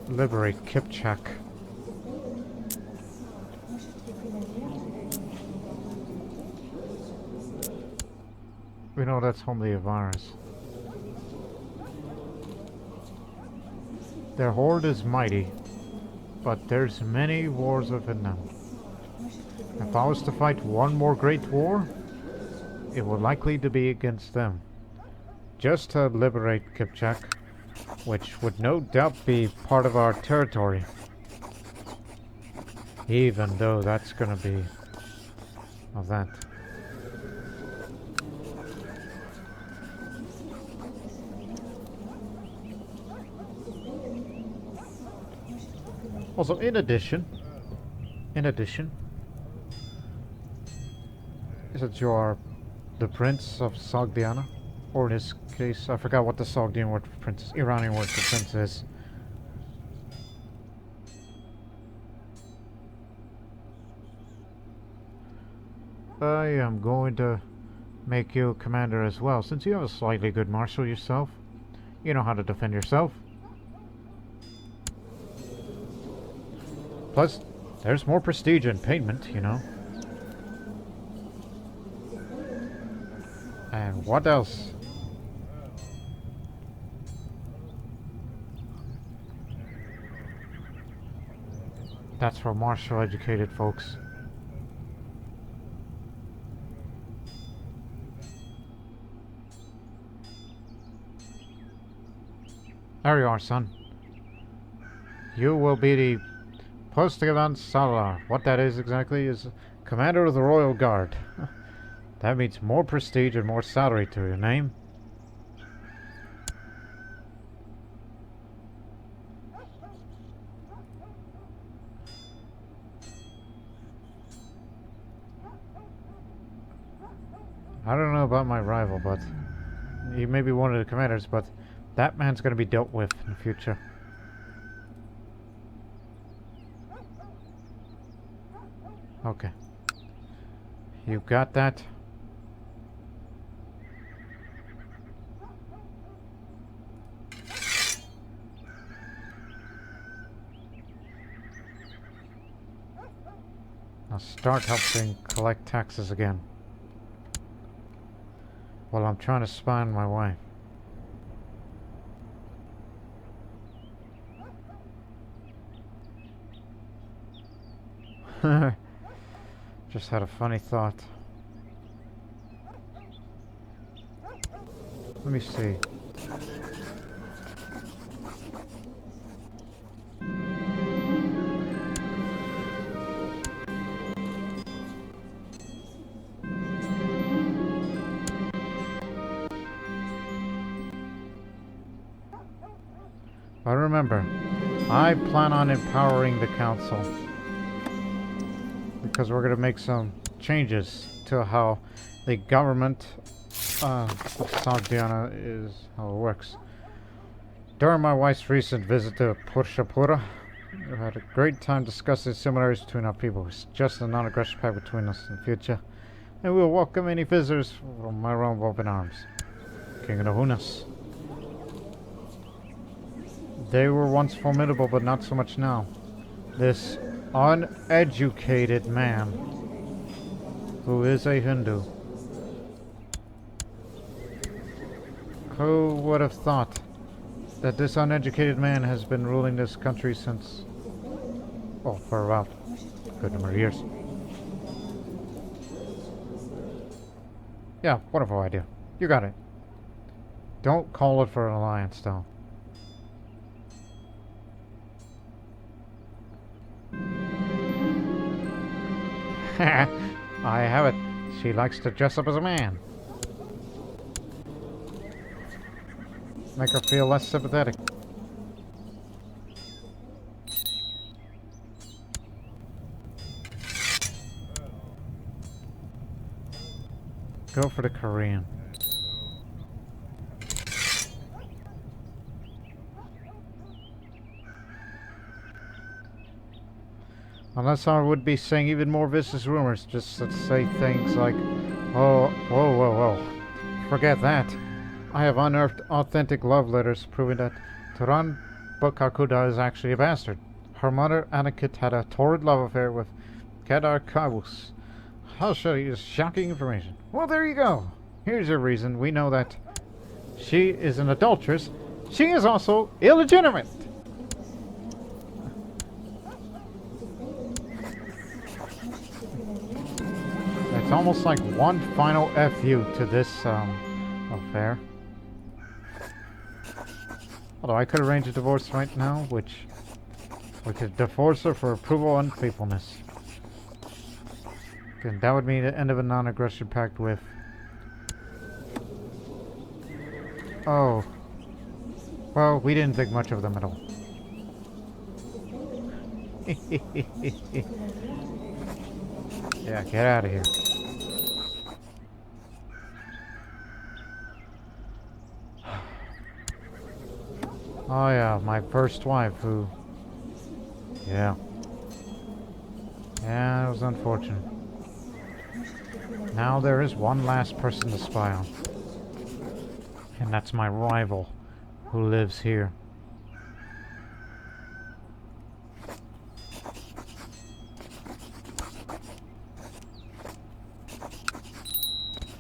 Liberate Kipchak. We know that's only a virus. Their horde is mighty, but there's many wars within them. If I was to fight one more great war, it would likely to be against them. Just to liberate Kipchak, which would no doubt be part of our territory. Even though that's gonna be of that. Also, in addition, is that you are the Prince of Sogdiana, or in this case, I forgot what the Sogdian word for prince is, Iranian word for prince is. I am going to make you commander as well, since you have a slightly good martial yourself. You know how to defend yourself. Plus, there's more prestige in payment, you know. And what else? That's for martial educated folks. There you are, son. You will be the Postgavan Salar. What that is exactly is Commander of the Royal Guard. That means more prestige and more salary to your name. I don't know about my rival, but he may be one of the commanders, but that man's gonna be dealt with in the future. Okay. You got that? I'll start helping collect taxes again. While I'm trying to spy on my wife. Just had a funny thought. Let me see. But remember, I plan on empowering the council. Because we're going to make some changes to how the government of Sogdiana is, how it works. During my wife's recent visit to Purshapura, we had a great time discussing similarities between our people. It's just a non-aggression pact between us in the future. And we'll welcome any visitors from my realm with open arms. King of the Hunas. They were once formidable, but not so much now. This uneducated man, who is a Hindu. Who would have thought that this uneducated man has been ruling this country since, oh, for about a good number of years. Yeah, wonderful idea. You got it. Don't call it for an alliance, though. I have it. She likes to dress up as a man. Make her feel less sympathetic. Go for the Korean. Unless I would be saying even more vicious rumors, just to say things like, oh, whoa, whoa, whoa. Forget that. I have unearthed authentic love letters proving that Turan Bakakuda is actually a bastard. Her mother, Anakit, had a torrid love affair with Kedar Kavus. I'll show you shocking information. Well, there you go. Here's a reason we know that she is an adulteress. She is also illegitimate. It's almost like one final FU to this affair. Although I could arrange a divorce right now, which we could divorce her for approval and faithfulness. And that would mean the end of a non-aggression pact with... Oh. Well, we didn't think much of them at all. Yeah, get out of here. Oh yeah, my first wife who... Yeah. Yeah, it was unfortunate. Now there is one last person to spy on. And that's my rival, who lives here.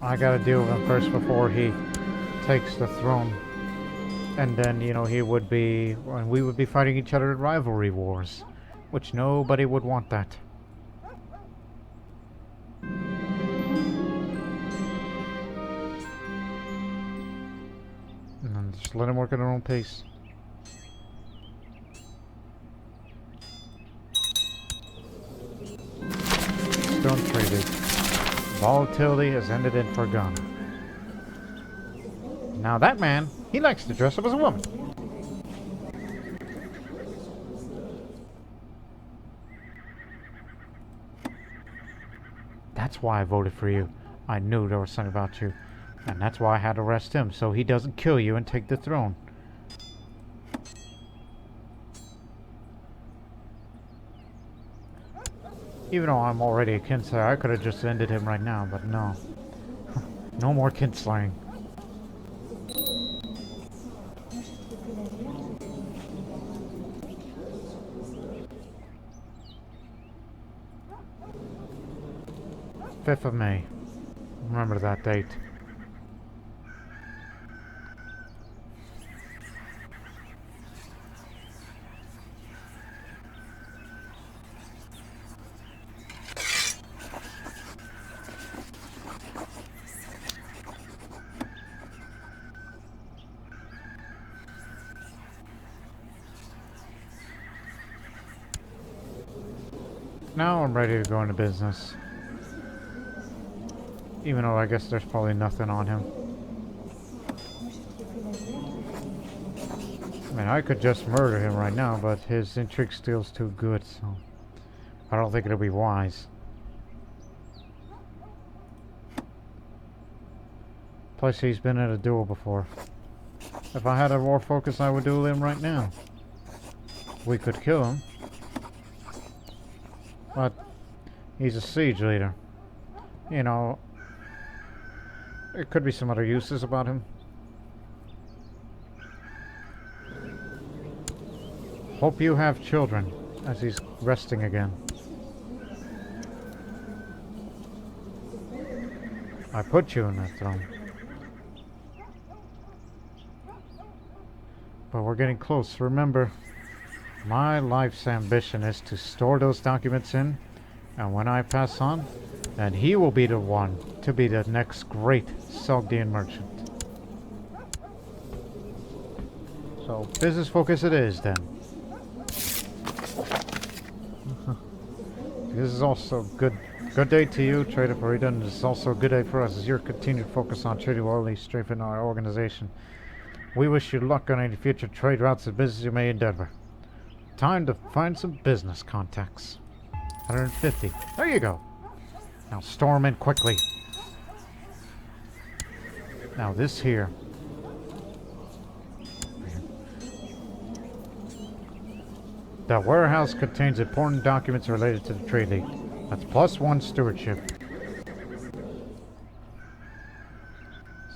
I gotta deal with him first before he takes the throne. And then, you know, he would be... and we would be fighting each other in rivalry wars. Which nobody would want that. And then just let them work at their own pace. Stone traded. Volatility has ended in Fereedun. Now that man, he likes to dress up as a woman. That's why I voted for you. I knew there was something about you. And that's why I had to arrest him, so he doesn't kill you and take the throne. Even though I'm already a kinslayer, I could have just ended him right now, but no. No more kinslaying. of May. Remember that date. Now I'm ready to go into business. Even though I guess there's probably nothing on him. I mean, I could just murder him right now, but his intrigue skill's too good, so I don't think it'll be wise. Plus, he's been in a duel before. If I had a war focus, I would duel him right now. We could kill him. But he's a siege leader. You know, there could be some other uses about him. Hope you have children, as he's resting again. I put you in that throne. But we're getting close. Remember, my life's ambition is to store those documents in, and when I pass on, then he will be the one to be the next great Sogdian merchant. So, business focus it is then. This is also good day to you, Trader Fereedun. This is also a good day for us as your continued focus on trading will only strengthen our organization. We wish you luck on any future trade routes and business you may endeavor. Time to find some business contacts. 150. There you go. Now storm in quickly. Now this here. The warehouse contains important documents related to the trade league. That's +1 stewardship.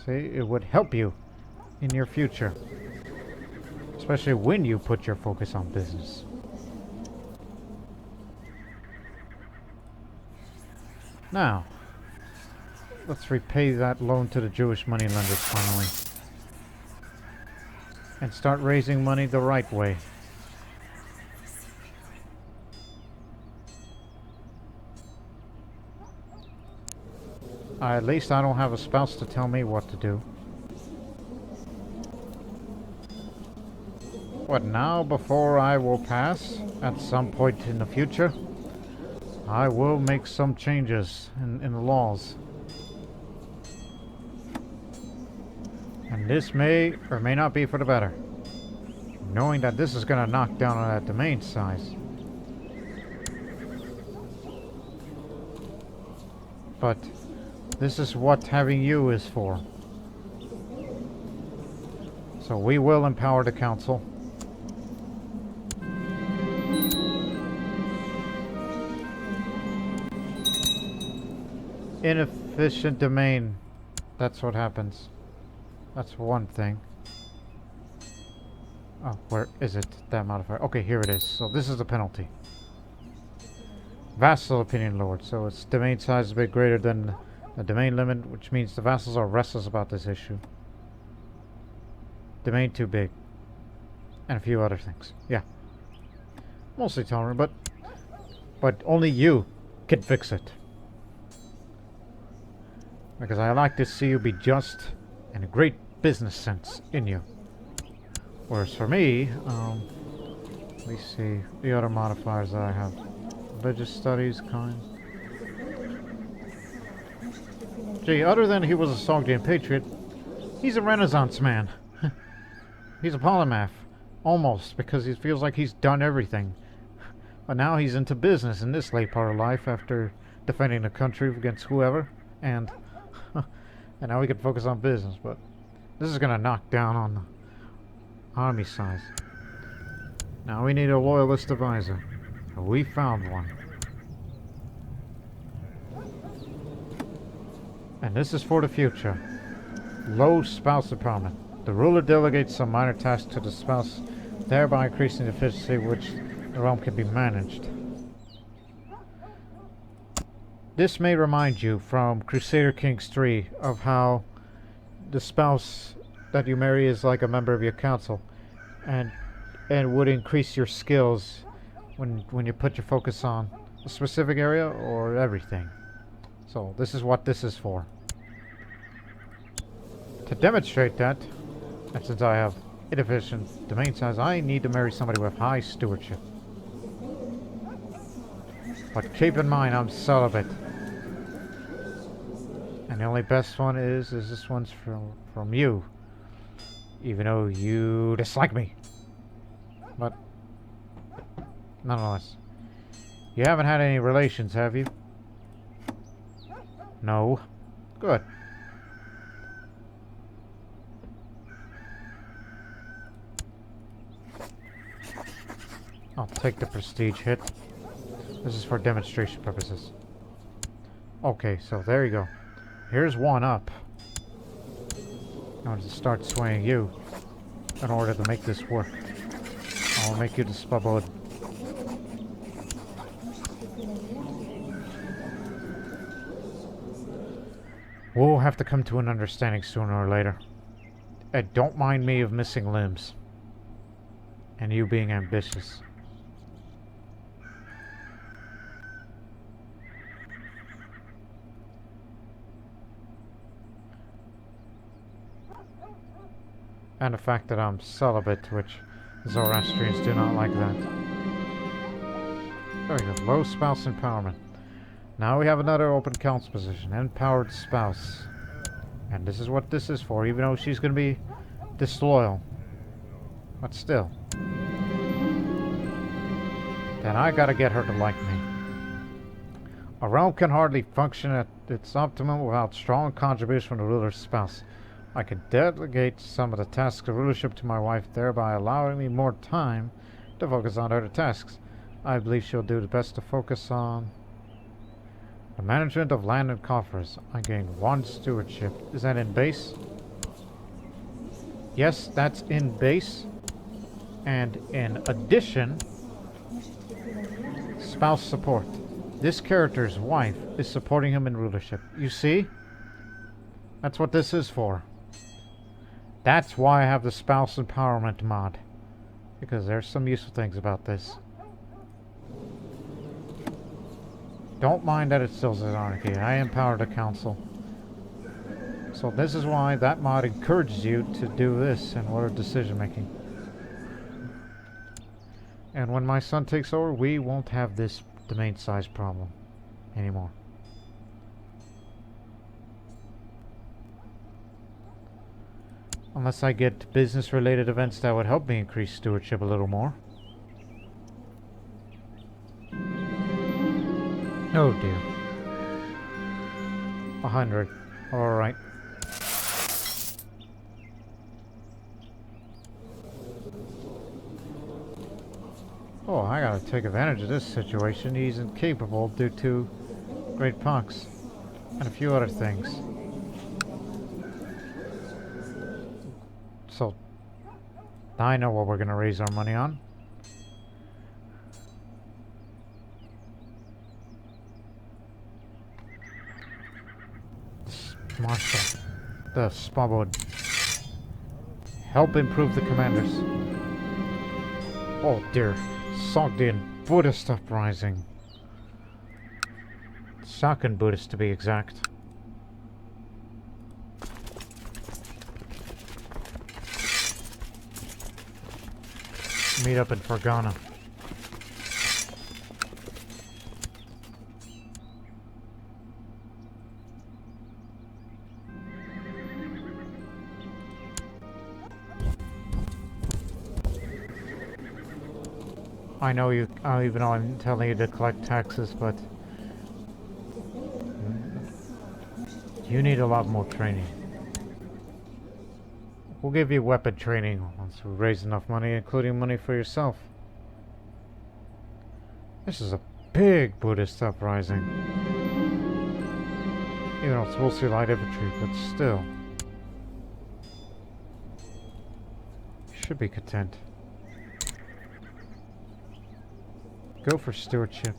See, it would help you in your future. Especially when you put your focus on business. Now, let's repay that loan to the Jewish moneylenders finally. And start raising money the right way. At least I don't have a spouse to tell me what to do. What now, before I will pass, at some point in the future, I will make some changes in the laws. And this may or may not be for the better. Knowing that this is going to knock down on that domain size. But this is what having you is for. So we will empower the council. Inefficient domain. That's what happens. That's one thing. Oh, where is it? That modifier. Okay, here it is. So this is the penalty. Vassal opinion lord. So its domain size is a bit greater than the domain limit, which means the vassals are restless about this issue. Domain too big. And a few other things. Yeah. Mostly tolerant, but only you can fix it. Because I like to see you be just and a great business sense in you. Whereas for me, let me see the other modifiers that I have. Religious studies, kind. Gee, other than he was a Sogdian Patriot, he's a Renaissance man. He's a polymath. Almost, because he feels like he's done everything. But now he's into business in this late part of life after defending the country against whoever. And And now we can focus on business, but this is gonna knock down on the army size. Now we need a loyalist advisor. We found one. And this is for the future. Low spouse empowerment. The ruler delegates some minor tasks to the spouse, thereby increasing the efficiency with which the realm can be managed. This may remind you from Crusader Kings 3 of how the spouse that you marry is like a member of your council, and would increase your skills when you put your focus on a specific area or everything. So this is what this is for. To demonstrate that, and since I have inefficient domain size, I need to marry somebody with high stewardship. But keep in mind, I'm celibate. And the only best one is this one's from you. Even though you dislike me. But nonetheless. You haven't had any relations, have you? No. Good. I'll take the prestige hit. This is for demonstration purposes. Okay, so there you go. Here's one up. I'm going to start swaying you in order to make this work. I'll make you the spubboard. We'll have to come to an understanding sooner or later. And don't mind me of missing limbs. And you being ambitious. And the fact that I'm celibate, which Zoroastrians do not like that. There we go. Low spouse empowerment. Now we have another open council position. Empowered spouse. And this is what this is for, even though she's going to be disloyal. But still. Then I gotta get her to like me. A realm can hardly function at its optimum without strong contribution from the ruler's spouse. I could delegate some of the tasks of rulership to my wife, thereby allowing me more time to focus on other tasks. I believe she'll do the best to focus on the management of land and coffers. I gain 1 stewardship. Is that in base? Yes, that's in base. And in addition, spouse support. This character's wife is supporting him in rulership. You see? That's what this is for. That's why I have the spouse empowerment mod. Because there's some useful things about this. Don't mind that it still says anarchy. I empower the council. So this is why that mod encourages you to do this in order of decision making. And when my son takes over, we won't have this domain size problem anymore. Unless I get business related events that would help me increase stewardship a little more. Oh dear. 100. Alright. Oh, I gotta take advantage of this situation. He's incapable due to Great Pox and a few other things. So, I know what we're gonna raise our money on. Marshal, the Spabod. Help improve the commanders. Oh dear. Sogdian Buddhist uprising. Sakan Buddhist to be exact. Meet up in Fergana. I know you, even though I'm telling you to collect taxes, but You need a lot more training. We'll give you weapon training once we raise enough money, including money for yourself. This is a big Buddhist uprising. Even though it's mostly light infantry, but still. You should be content. Go for stewardship.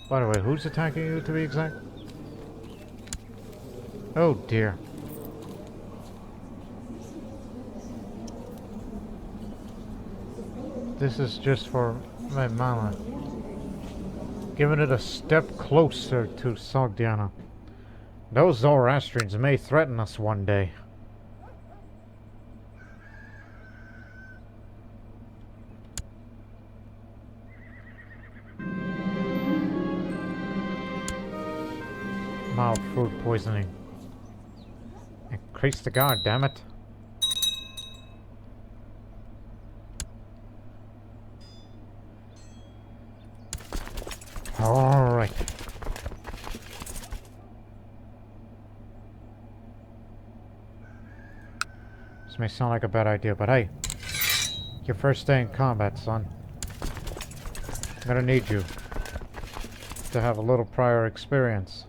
By the way, who's attacking you to be exact? Oh dear. This is just for my mama. Giving it a step closer to Sogdiana. Those Zoroastrians may threaten us one day. Mild food poisoning. Increase the guard, damn it. Alright. This may sound like a bad idea, but hey, your first day in combat, son. I'm gonna need you to have a little prior experience.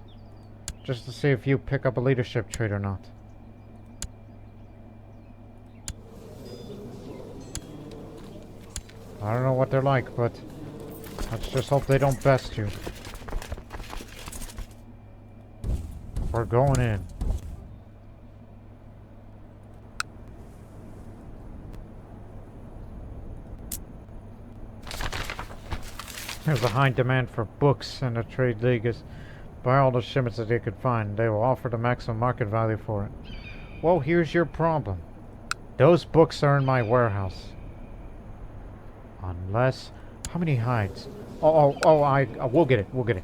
Just to see if you pick up a leadership trait or not. I don't know what they're like, but let's just hope they don't best you. We're going in. There's a high demand for books, and the trade league is buy all the shipments that they could find. They will offer the maximum market value for it. Well, here's your problem. Those books are in my warehouse. Unless... How many hides? We'll get it. We'll get it.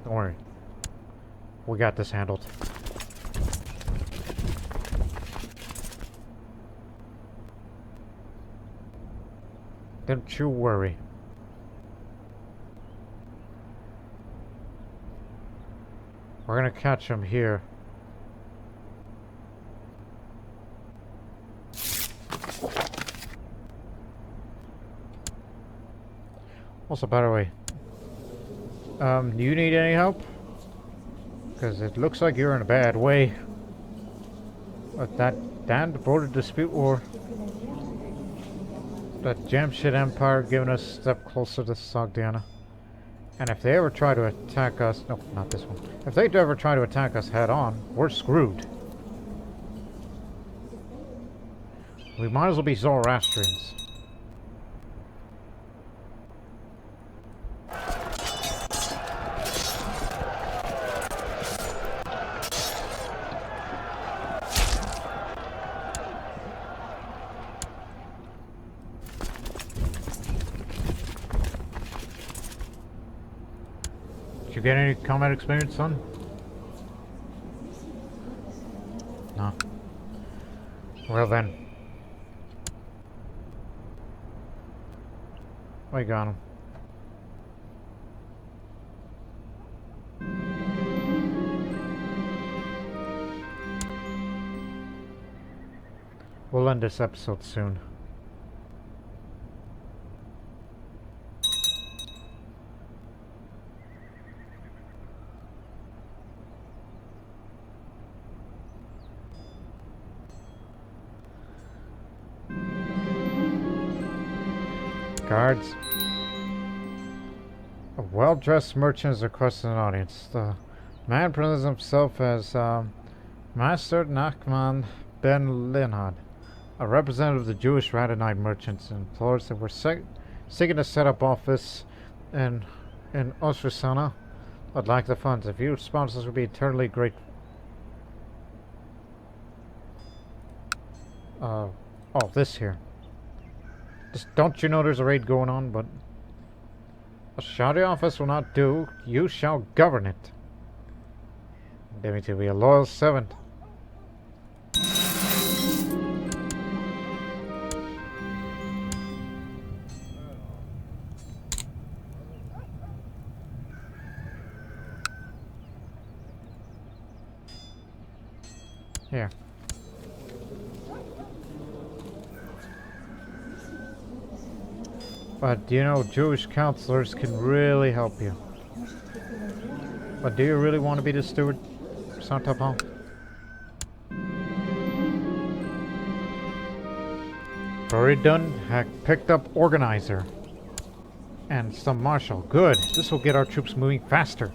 Don't worry. We got this handled. Don't you worry. We're gonna catch him here. Also, by the way, do you need any help? Because it looks like you're in a bad way. With that damned border dispute war. That jam shit empire giving us a step closer to Sogdiana. And if they ever try to attack us... No, not this one. If they ever try to attack us head on, we're screwed. We might as well be Zoroastrians. Did you get any combat experience, son? No. Well then. We got him. We'll end this episode soon. Guards. A well-dressed merchant is requesting an audience. The man presents himself as Master Nachman ben Linhad, a representative of the Jewish Radhanite merchants, and implores that we're seeking to set up office in Osrisana. I'd like the funds. If you sponsors would be eternally grateful. Oh, this here. Just don't you know there's a raid going on, but a shoddy office will not do. You shall govern it. Give me to be a loyal servant. Here. But you know, Jewish counselors can really help you. But do you really want to be the steward, Saint-Tapon? Fereedun had picked up organizer. And some marshal. Good. This will get our troops moving faster.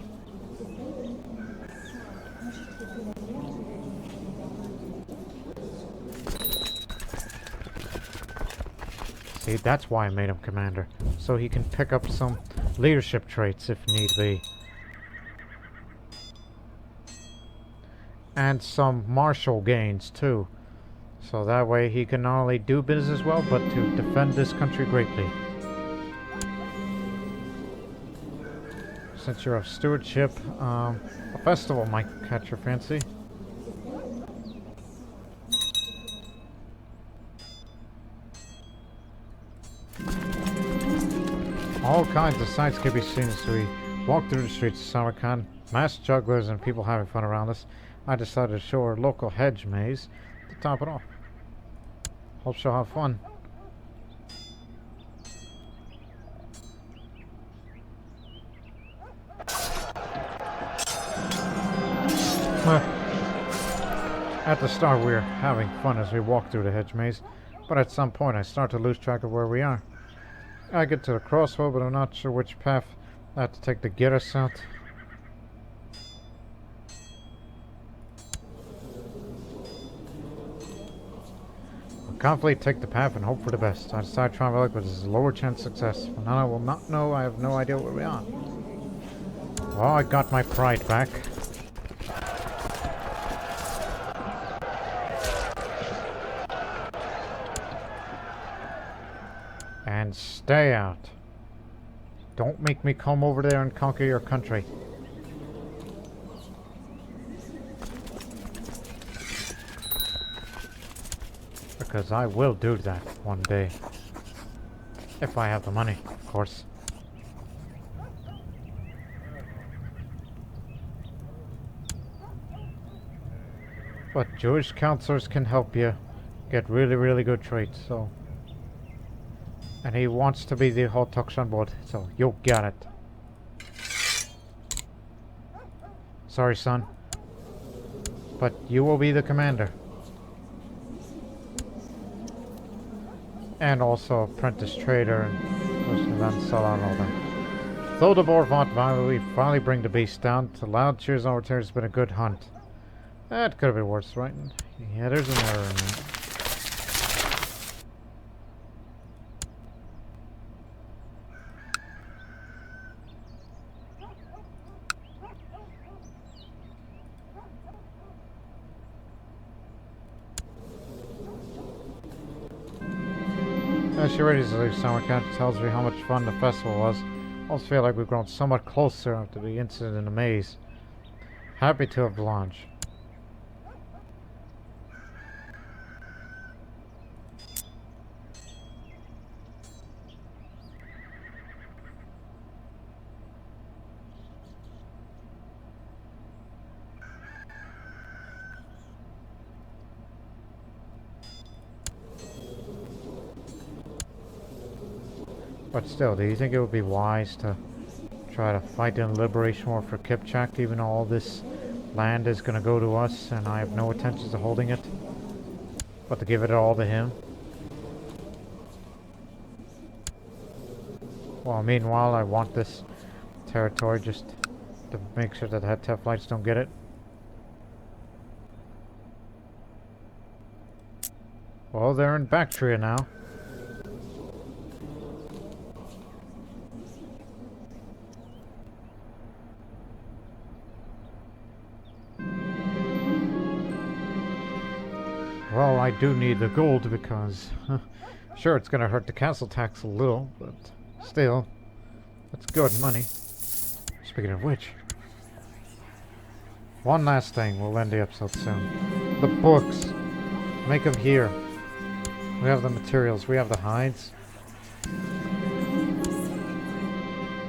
See, that's why I made him commander. So he can pick up some leadership traits if need be. And some martial gains too. So that way he can not only do business well, but to defend this country greatly. Since you're of stewardship, a festival might catch your fancy. All kinds of sights can be seen as we walk through the streets of Samarkand. Masked jugglers and people having fun around us. I decided to show our local hedge maze to top it off. Hope she'll have fun. At the start we were having fun as we walked through the hedge maze, but at some point I start to lose track of where we are. I get to the crossroad, but I'm not sure which path I have to take to get us out. I'll confidently take the path and hope for the best. I decide to travel but there's a lower chance of success. For now I will not know. I have no idea where we are. Well, I got my pride back. And stay out. Don't make me come over there and conquer your country. Because I will do that one day. If I have the money, of course. But Jewish counselors can help you get really, really good traits, so... And he wants to be the hot Tokshan board, so you got it. Sorry, son. But you will be the commander. And also apprentice trader and then sell out all that. Though the boar fought violently, we finally bring the beast down. The loud cheers on return has been a good hunt. That could have been worse, right? Yeah, there's an error in that. As she ready to leave Samarkand, tells me how much fun the festival was. I also feel like we've grown somewhat closer after the incident in the maze. Happy to have launched. But still, do you think it would be wise to try to fight in the Liberation War for Kipchak, even though all this land is going to go to us and I have no intentions of holding it? But to give it all to him? Well, meanwhile, I want this territory just to make sure that the Teflites don't get it. Well, they're in Bactria now. Well, I do need the gold because, sure, it's going to hurt the castle tax a little, but still, that's good money. Speaking of which, one last thing, we'll end the episode soon. The books. Make them here. We have the materials, we have the hides.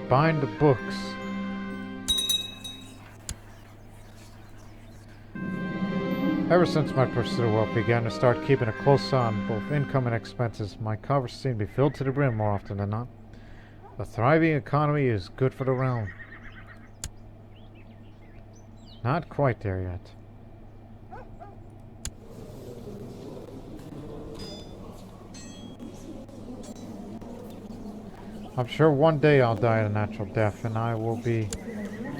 Bind the books. Ever since my pursuit of wealth began to start keeping a close eye on both income and expenses, my coffers seem to be filled to the brim more often than not. A thriving economy is good for the realm. Not quite there yet. I'm sure one day I'll die a natural death and I will be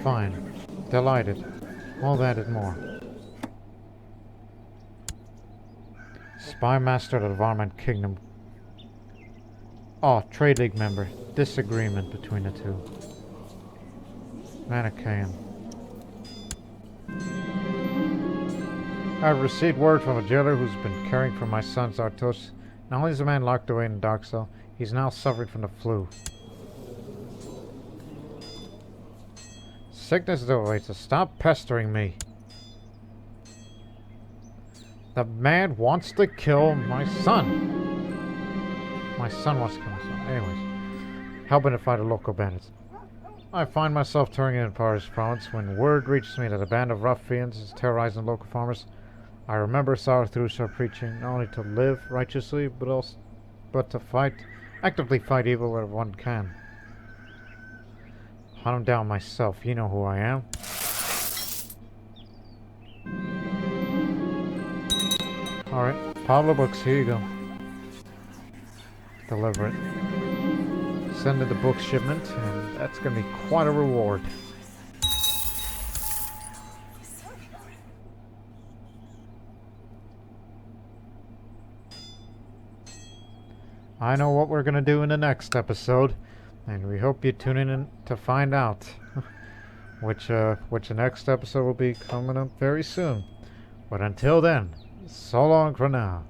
fine, delighted, all that and more. Spy Master of the Varmint Kingdom. Oh, Trade League member. Disagreement between the two. Manichaean. I've received word from a jailer who's been caring for my son Zartos. Not only is the man locked away in a dark cell, he's now suffering from the flu. Sickness awaits, so stop pestering me. The man wants to kill my son. My son wants to kill my son. Anyways, helping to fight the local bandits. I find myself touring in Paris province when word reaches me that a band of ruffians is terrorizing local farmers. I remember Zarathustra preaching not only to live righteously, but to actively fight evil where one can. Hunt him down myself. You know who I am. Alright, pile of books. Here you go. Deliver it. Send it the book shipment, and that's going to be quite a reward. I know what we're going to do in the next episode, and we hope you tune in to find out which the next episode will be coming up very soon. But until then, so long for now.